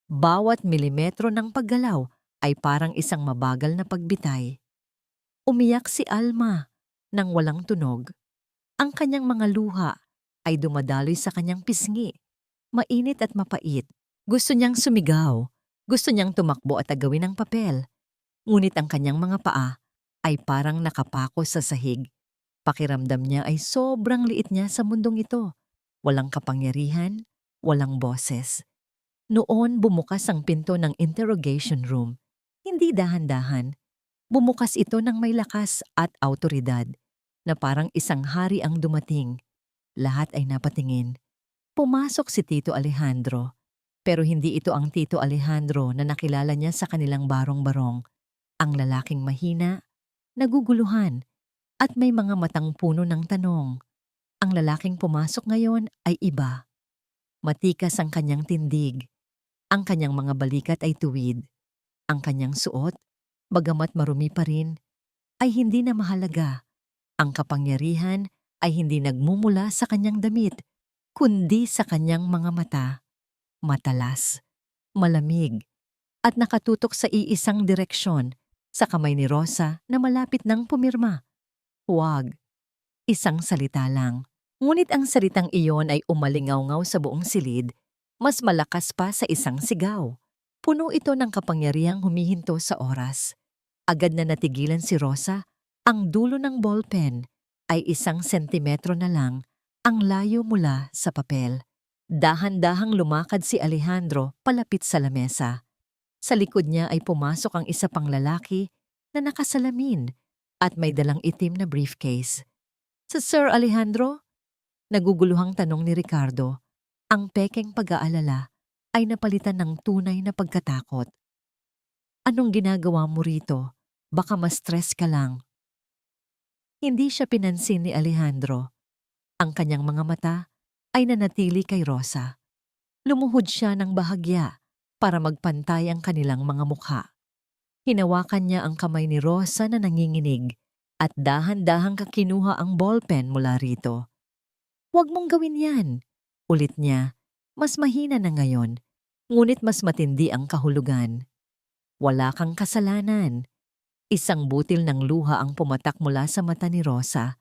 Bawat milimetro ng paggalaw ay parang isang mabagal na pagbitay. Umiyak si Alma nang walang tunog. Ang kanyang mga luha ay dumadaloy sa kanyang pisngi. Mainit at mapait. Gusto niyang sumigaw. Gusto niyang tumakbo at agawin ang papel. Ngunit ang kanyang mga paa ay parang nakapako sa sahig. Pakiramdam niya ay sobrang liit niya sa mundong ito. Walang kapangyarihan, walang boses. Noon bumukas ang pinto ng interrogation room. Hindi dahan-dahan. Bumukas ito ng may lakas at awtoridad na parang isang hari ang dumating. Lahat ay napatingin. Pumasok si Tito Alejandro. Pero hindi ito ang Tito Alejandro na nakilala niya sa kanilang barong-barong. Ang lalaking mahina, naguguluhan, at may mga matang puno ng tanong. Ang lalaking pumasok ngayon ay iba. Matikas ang kanyang tindig. Ang kanyang mga balikat ay tuwid. Ang kanyang suot, bagamat marumi pa rin, ay hindi na mahalaga. Ang kapangyarihan ay hindi nagmumula sa kanyang damit, kundi sa kanyang mga mata. Matalas, malamig, at nakatutok sa iisang direksyon, sa kamay ni Rosa na malapit nang pumirma. Huwag. Isang salita lang. Ngunit ang salitang iyon ay umalingaw-ngaw sa buong silid, mas malakas pa sa isang sigaw. Puno ito ng kapangyarihang humihinto sa oras. Agad na natigilan si Rosa, ang dulo ng ballpen ay 1 sentimetro na lang ang layo mula sa papel. Dahan-dahang lumakad si Alejandro palapit sa lamesa. Sa likod niya ay pumasok ang isa pang lalaki na nakasalamin at may dalang itim na briefcase. Sa Sir Alejandro? Naguguluhang tanong ni Ricardo. Ang pekeng pag-aalala ay napalitan ng tunay na pagkatakot. Anong ginagawa mo rito? Baka ma-stress ka lang. Hindi siya pinansin ni Alejandro. Ang kanyang mga mata ay nanatili kay Rosa. Lumuhod siya ng bahagya para magpantay ang kanilang mga mukha. Hinawakan niya ang kamay ni Rosa na nanginginig at dahan-dahang kinuha ang ballpen mula rito. Huwag mong gawin yan, ulit niya. Mas mahina na ngayon, ngunit mas matindi ang kahulugan. Wala kang kasalanan. Isang butil ng luha ang pumatak mula sa mata ni Rosa.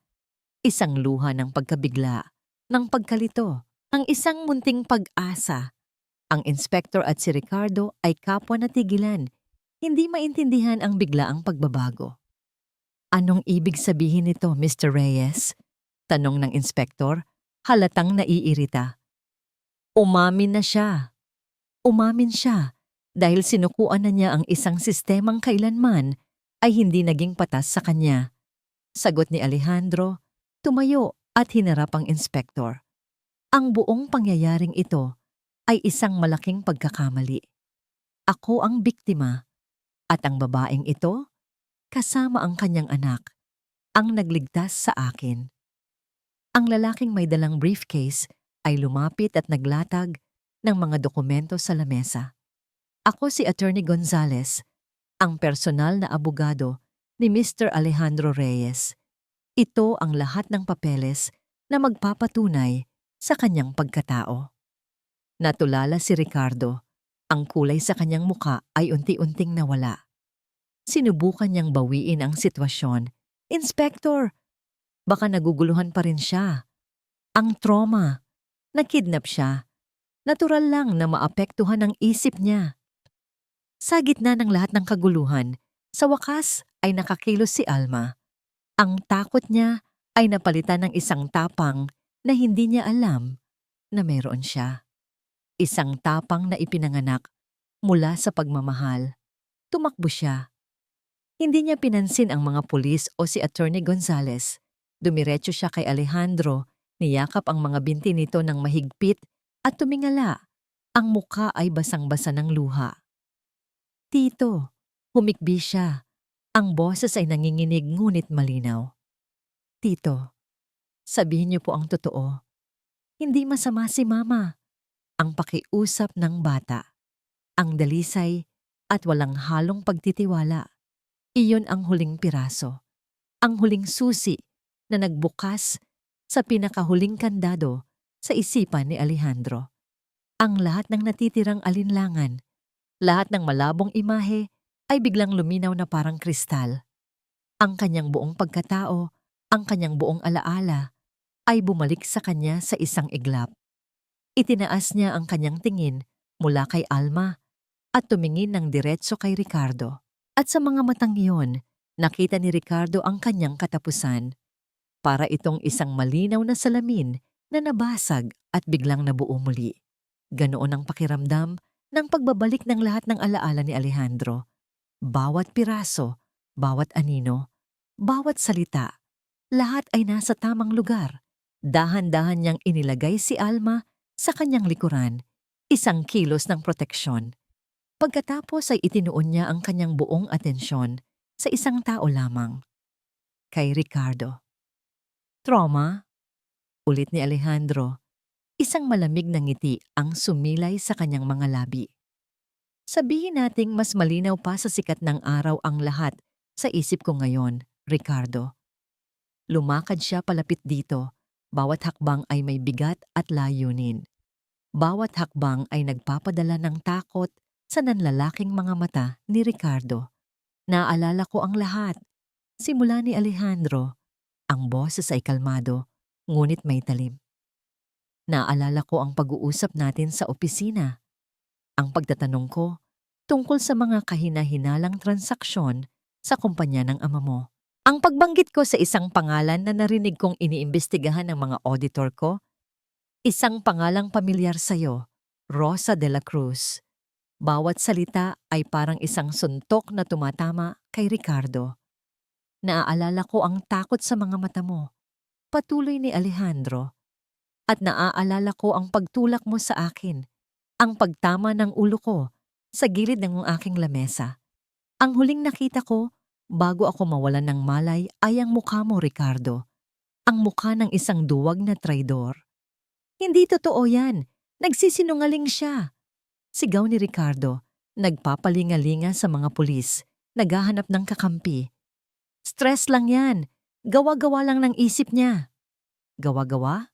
Isang luha ng pagkabigla, ng pagkalito, ang isang munting pag-asa. Ang inspektor at si Ricardo ay kapwa na tigilan, hindi maintindihan ang biglaang pagbabago. Anong ibig sabihin nito, Mr. Reyes? Tanong ng inspektor, halatang naiirita. Umamin na siya. Umamin siya dahil sinukuan na niya ang isang sistemang kailanman ay hindi naging patas sa kanya. Sagot ni Alejandro, tumayo at hinarap ang inspektor. Ang buong pangyayaring ito ay isang malaking pagkakamali. Ako ang biktima at ang babaeng ito, kasama ang kanyang anak, ang nagligtas sa akin. Ang lalaking may dalang briefcase ay lumapit at naglatag ng mga dokumento sa lamesa. Ako si Attorney Gonzales, ang personal na abogado ni Mr. Alejandro Reyes. Ito ang lahat ng papeles na magpapatunay sa kanyang pagkatao. Natulala si Ricardo. Ang kulay sa kanyang muka ay unti-unting nawala. Sinubukan niyang bawiin ang sitwasyon. Inspector, baka naguguluhan pa rin siya. Ang trauma. Nakidnap siya. Natural lang na maapektuhan ang isip niya. Sa gitna ng lahat ng kaguluhan, sa wakas ay nakakilos si Alma. Ang takot niya ay napalitan ng isang tapang na hindi niya alam na meron siya. Isang tapang na ipinanganak mula sa pagmamahal. Tumakbo siya. Hindi niya pinansin ang mga pulis o si Attorney Gonzales. Dumiretso siya kay Alejandro, niyakap ang mga binti nito ng mahigpit at tumingala. Ang muka ay basang-basa ng luha. Tito, humikbi siya. Ang boses ay nanginginig ngunit malinaw. Tito, sabihin niyo po ang totoo. Hindi masama si Mama. Ang pakiusap ng bata. Ang dalisay at walang halong pagtitiwala. Iyon ang huling piraso. Ang huling susi na nagbukas sa pinakahuling kandado sa isipan ni Alejandro. Ang lahat ng natitirang alinlangan, lahat ng malabong imahe ay biglang luminaw na parang kristal. Ang kanyang buong pagkatao, ang kanyang buong alaala, ay bumalik sa kanya sa isang iglap. Itinaas niya ang kanyang tingin mula kay Alma at tumingin ng diretso kay Ricardo. At sa mga matang iyon, nakita ni Ricardo ang kanyang katapusan. Para itong isang malinaw na salamin na nabasag at biglang nabuo muli. Ganoon ang pakiramdam ng pagbabalik ng lahat ng alaala ni Alejandro. Bawat piraso, bawat anino, bawat salita, lahat ay nasa tamang lugar. Dahan-dahan niyang inilagay si Alma sa kanyang likuran, isang kilos ng proteksyon. Pagkatapos ay itinuon niya ang kanyang buong atensyon sa isang tao lamang, kay Ricardo. Trauma? Ulit ni Alejandro. Isang malamig na ngiti ang sumilay sa kanyang mga labi. Sabihin nating mas malinaw pa sa sikat ng araw ang lahat sa isip ko ngayon, Ricardo. Lumakad siya palapit dito. Bawat hakbang ay may bigat at layunin. Bawat hakbang ay nagpapadala ng takot sa nanlalaking mga mata ni Ricardo. Naalala ko ang lahat. Simula ni Alejandro, ang boses ay kalmado, ngunit may talim. Naalala ko ang pag-uusap natin sa opisina. Ang pagtatanong ko tungkol sa mga kahina-hinalang transaksyon sa kumpanya ng ama mo. Ang pagbanggit ko sa isang pangalan na narinig kong iniimbestigahan ng mga auditor ko, isang pangalang pamilyar sa'yo, Rosa de la Cruz. Bawat salita ay parang isang suntok na tumatama kay Ricardo. Naaalala ko ang takot sa mga mata mo, patuloy ni Alejandro. At naaalala ko ang pagtulak mo sa akin, ang pagtama ng ulo ko sa gilid ng aking lamesa. Ang huling nakita ko, bago ako mawalan ng malay, ay ang mukha mo, Ricardo. Ang mukha ng isang duwag na traidor. Hindi totoo yan. Nagsisinungaling siya. Sigaw ni Ricardo, nagpapalingalinga sa mga pulis, naghahanap ng kakampi. Stress lang yan. Gawa-gawa lang ng isip niya. Gawa-gawa?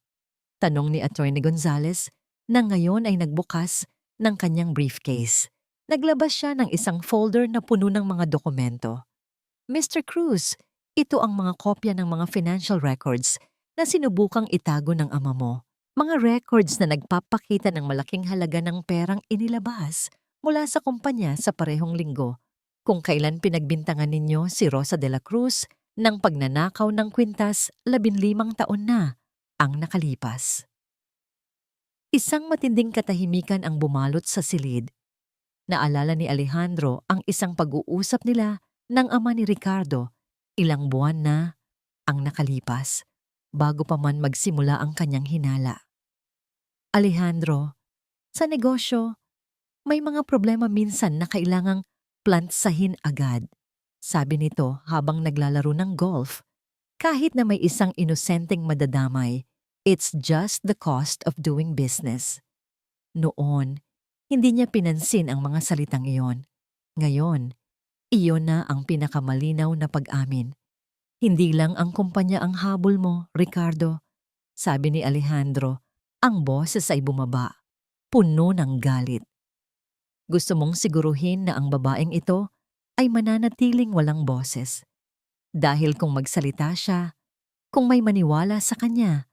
Tanong ni Attorney Gonzales na ngayon ay nagbukas ng kanyang briefcase. Naglabas siya ng isang folder na puno ng mga dokumento. Mr. Cruz, ito ang mga kopya ng mga financial records na sinubukang itago ng ama mo. Mga records na nagpapakita ng malaking halaga ng perang inilabas mula sa kumpanya sa parehong linggo, kung kailan pinagbintangan ninyo si Rosa de la Cruz ng pagnanakaw ng kwintas 15 taon na ang nakalipas. Isang matinding katahimikan ang bumalot sa silid. Naalala ni Alejandro ang isang pag-uusap nila ng ama ni Ricardo, ilang buwan na ang nakalipas bago pa man magsimula ang kanyang hinala. Alejandro, sa negosyo, may mga problema minsan na kailangang plantsahin agad. Sabi nito habang naglalaro ng golf. Kahit na may isang inosenteng madadamay, it's just the cost of doing business. Noon, hindi niya pinansin ang mga salitang iyon. Ngayon, iyon na ang pinakamalinaw na pag-amin. Hindi lang ang kumpanya ang habol mo, Ricardo. Sabi ni Alejandro, ang boses ay bumaba, puno ng galit. Gusto mong siguruhin na ang babaeng ito ay mananatiling walang boses. Dahil kung magsalita siya, kung may maniwala sa kanya,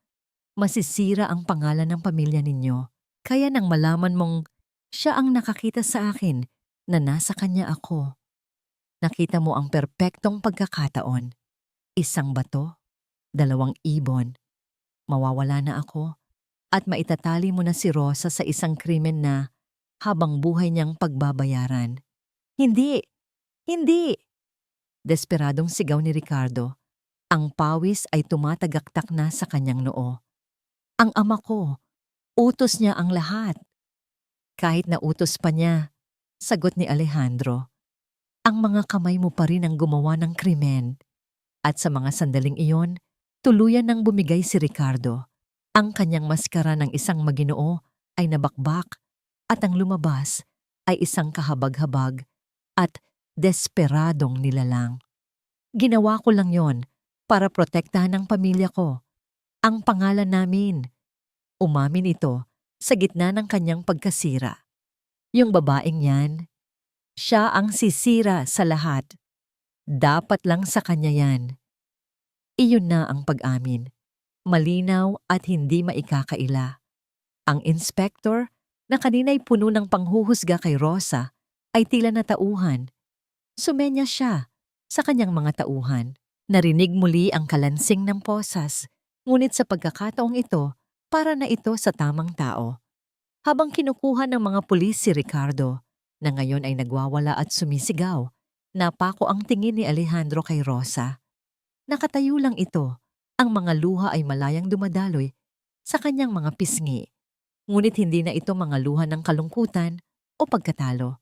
masisira ang pangalan ng pamilya ninyo. Kaya nang malaman mong siya ang nakakita sa akin na nasa kanya ako, nakita mo ang perpektong pagkakataon. Isang bato, 2 ibon. Mawawala na ako at maitatali mo na si Rosa sa isang krimen na habang buhay niyang pagbabayaran. Hindi! Hindi! Desperadong sigaw ni Ricardo. Ang pawis ay tumatagaktak na sa kanyang noo. Ang ama ko, utos niya ang lahat. Kahit na utos pa niya, sagot ni Alejandro, ang mga kamay mo pa rin ang gumawa ng krimen. At sa mga sandaling iyon, tuluyan nang bumigay si Ricardo. Ang kanyang maskara ng isang maginoo ay nabakbak at ang lumabas ay isang kahabag-habag at desperadong nilalang. Ginawa ko lang yon para protektahan ang pamilya ko, ang pangalan namin. Umamin ito sa gitna ng kanyang pagkasira. Yung babaeng yan, siya ang sisira sa lahat. Dapat lang sa kanya yan. Iyon na ang pag-amin. malinaw at hindi maikakaila. Ang inspektor, na kanina'y puno ng panghuhusga kay Rosa, ay tila natauhan. Sumenya siya sa kanyang mga tauhan. Narinig muli ang kalansing ng posas, ngunit sa pagkakataong ito, para na ito sa tamang tao. Habang kinukuha ng mga pulis si Ricardo, na ngayon ay nagwawala at sumisigaw, napako ang tingin ni Alejandro kay Rosa. Nakatayo lang ito, ang mga luha ay malayang dumadaloy sa kanyang mga pisngi. Ngunit hindi na ito mga luha ng kalungkutan o pagkatalo.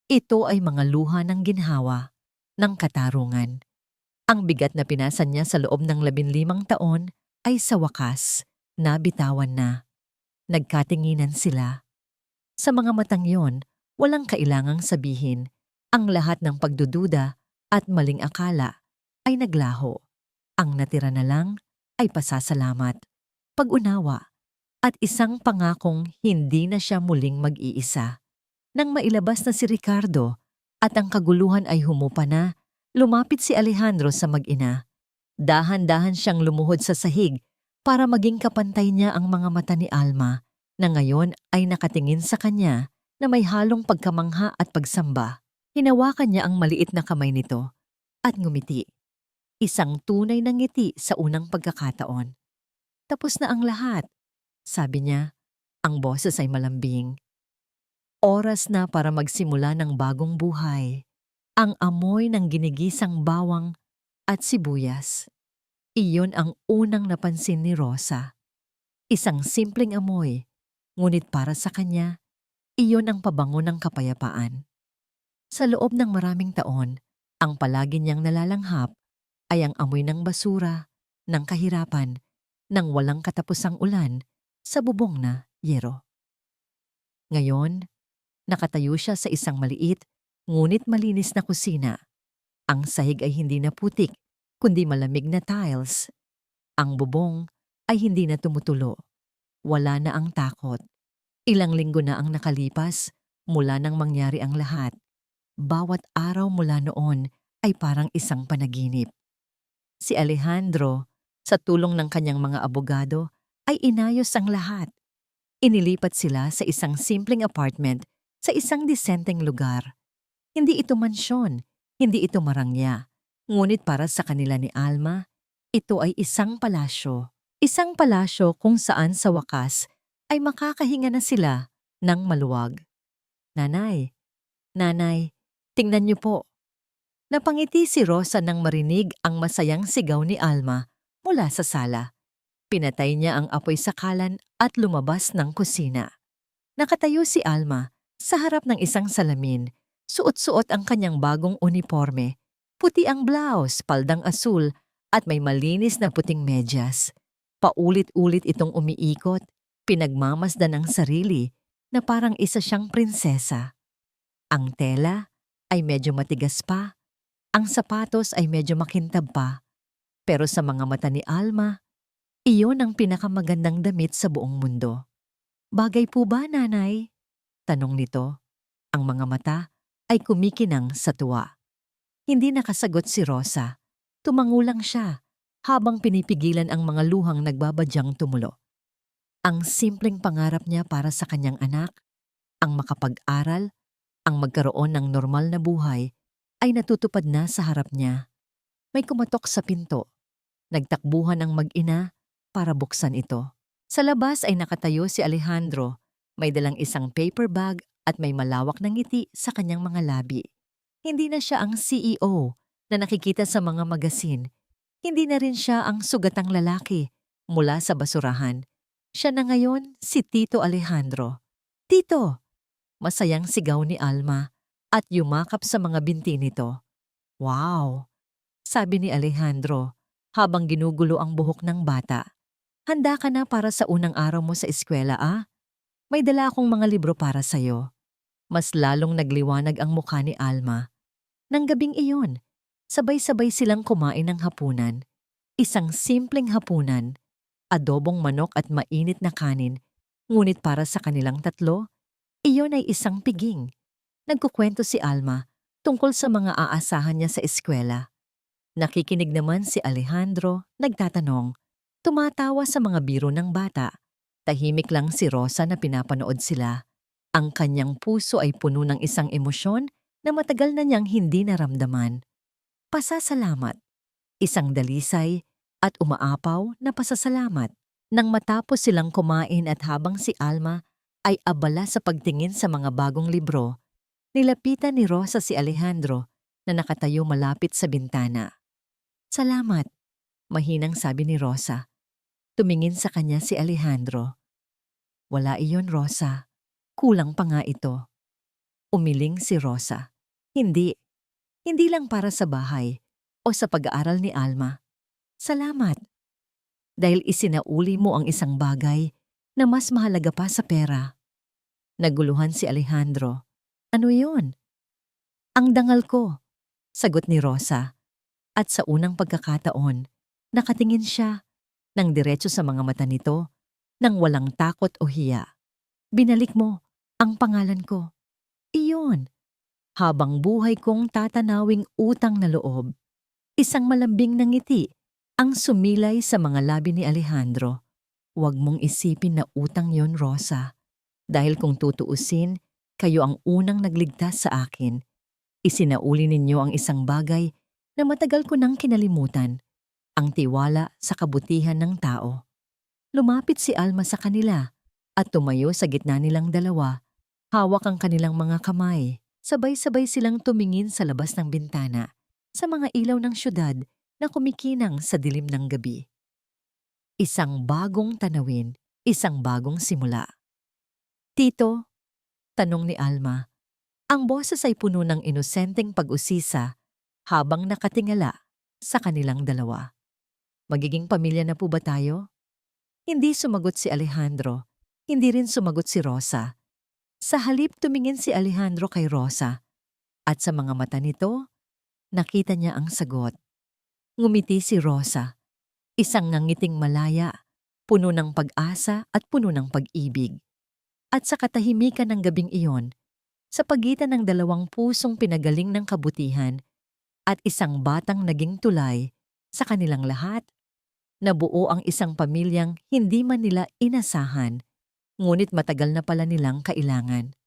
Ito ay mga luha ng ginhawa, ng katarungan. Ang bigat na pinasan niya sa loob ng 15 taon ay sa wakas, nabitawan na. Nagkatinginan sila. Sa mga matang yon, walang kailangang sabihin. Ang lahat ng pagdududa at maling akala ay naglaho. Ang natira na lang ay pasasalamat, pag-unawa, at isang pangakong hindi na siya muling mag-iisa. Nang mailabas na si Ricardo at ang kaguluhan ay humupa na, lumapit si Alejandro sa mag-ina. Dahan-dahan siyang lumuhod sa sahig para maging kapantay niya ang mga mata ni Alma, na ngayon ay nakatingin sa kanya na may halong pagkamangha at pagsamba. Hinawakan niya ang maliit na kamay nito at ngumiti. Isang tunay na ngiti sa unang pagkakataon. Tapos na ang lahat, sabi niya. Ang boses ay malambing. Oras na para magsimula ng bagong buhay. Ang amoy ng ginigisang bawang at sibuyas. Iyon ang unang napansin ni Rosa. Isang simpleng amoy, ngunit para sa kanya, iyon ang pabango ng kapayapaan. Sa loob ng maraming taon, ang palagi niyang nalalanghap ay ang amoy ng basura, ng kahirapan, ng walang katapusang ulan sa bubong na yero. Ngayon, nakatayo siya sa isang maliit, ngunit malinis na kusina. Ang sahig ay hindi na putik, kundi malamig na tiles. Ang bubong ay hindi na tumutulo. Wala na ang takot. Ilang linggo na ang nakalipas mula nang mangyari ang lahat. Bawat araw mula noon ay parang isang panaginip. Si Alejandro, sa tulong ng kanyang mga abogado, ay inayos ang lahat. Inilipat sila sa isang simpleng apartment sa isang disenteng lugar. Hindi ito mansyon, hindi ito marangya. Ngunit para sa kanila ni Alma, ito ay isang palasyo. Isang palasyo kung saan sa wakas ay makakahinga na sila ng maluwag. Nanay, nanay, tingnan niyo po. Napangiti si Rosa nang marinig ang masayang sigaw ni Alma mula sa sala. Pinatay niya ang apoy sa kalan at lumabas ng kusina. Nakatayo si Alma sa harap ng isang salamin. Suot-suot ang kanyang bagong uniforme. Puti ang blouse, paldang asul, at may malinis na puting medyas. Paulit-ulit itong umiikot, pinagmamasdan ang sarili na parang isa siyang prinsesa. Ang tela ay medyo matigas pa, ang sapatos ay medyo makintab pa, pero sa mga mata ni Alma, iyon ang pinakamagandang damit sa buong mundo. Bagay po ba, nanay? Tanong nito. Ang mga mata ay kumikinang sa tuwa. Hindi nakasagot si Rosa. Tumangulang siya habang pinipigilan ang mga luhang nagbabadyang tumulo. Ang simpleng pangarap niya para sa kanyang anak, ang makapag-aral, ang magkaroon ng normal na buhay, ay natutupad na sa harap niya. May kumatok sa pinto. Nagtakbuhan ang mag-ina para buksan ito. Sa labas ay nakatayo si Alejandro. May dalang isang paper bag at may malawak na ngiti sa kanyang mga labi. Hindi na siya ang CEO na nakikita sa mga magasin. Hindi na rin siya ang sugatang lalaki mula sa basurahan. Siya na ngayon si Tito Alejandro. Tito! Masayang sigaw ni Alma at yumakap sa mga binti nito. Wow! Sabi ni Alejandro habang ginugulo ang buhok ng bata. Handa ka na para sa unang araw mo sa eskwela, ah? May dala akong mga libro para sa'yo. Mas lalong nagliwanag ang mukha ni Alma. Nang gabing iyon, sabay-sabay silang kumain ng hapunan. Isang simpleng hapunan, adobong manok at mainit na kanin. Ngunit para sa kanilang tatlo, iyon ay isang piging. Nagkukwento si Alma tungkol sa mga aasahan niya sa eskwela. Nakikinig naman si Alejandro, nagtatanong, Tumatawa sa mga biro ng bata. Tahimik lang si Rosa na pinapanood sila. Ang kanyang puso ay puno ng isang emosyon na matagal na niyang hindi naramdaman. Pasasalamat, isang dalisay, at umaapaw na pasasalamat. Nang matapos silang kumain at habang si Alma ay abala sa pagtingin sa mga bagong libro, nilapitan ni Rosa si Alejandro na nakatayo malapit sa bintana. Salamat, mahinang sabi ni Rosa. Tumingin sa kanya si Alejandro. Wala iyon, Rosa. Kulang pa nga ito. Umiling si Rosa. Hindi. Hindi lang para sa bahay o sa pag-aaral ni Alma. Salamat. Dahil isinauli mo ang isang bagay na mas mahalaga pa sa pera. Naguluhan si Alejandro. Ano yun? Ang dangal ko, sagot ni Rosa. At sa unang pagkakataon, nakatingin siya ng diretso sa mga mata nito nang walang takot o hiya. Binalik mo ang pangalan ko. Iyon. Habang buhay kong tatanawing utang na loob. Isang malambing na ngiti ang sumilay sa mga labi ni Alejandro. Huwag mong isipin na utang yon, Rosa. Dahil kung tutuusin, kayo ang unang nagligtas sa akin. Isinauli ninyo ang isang bagay na matagal ko nang kinalimutan, ang tiwala sa kabutihan ng tao. Lumapit si Alma sa kanila at tumayo sa gitna nilang dalawa. Hawak ang kanilang mga kamay. Sabay-sabay silang tumingin sa labas ng bintana, sa mga ilaw ng syudad na kumikinang sa dilim ng gabi. Isang bagong tanawin, isang bagong simula. Tito, tanong ni Alma. Ang boses ay puno ng inosenteng pag-usisa habang nakatingala sa kanilang dalawa. Magiging pamilya na po ba tayo? Hindi sumagot si Alejandro, hindi rin sumagot si Rosa. Sa halip tumingin si Alejandro kay Rosa at sa mga mata nito, nakita niya ang sagot. Ngumiti si Rosa, isang nangiting malaya, puno ng pag-asa at puno ng pag-ibig. At sa katahimikan ng gabing iyon, sa pagitan ng dalawang pusong pinagaling ng kabutihan at isang batang naging tulay sa kanilang lahat, nabuo ang isang pamilyang hindi man nila inasahan, ngunit matagal na pala nilang kailangan.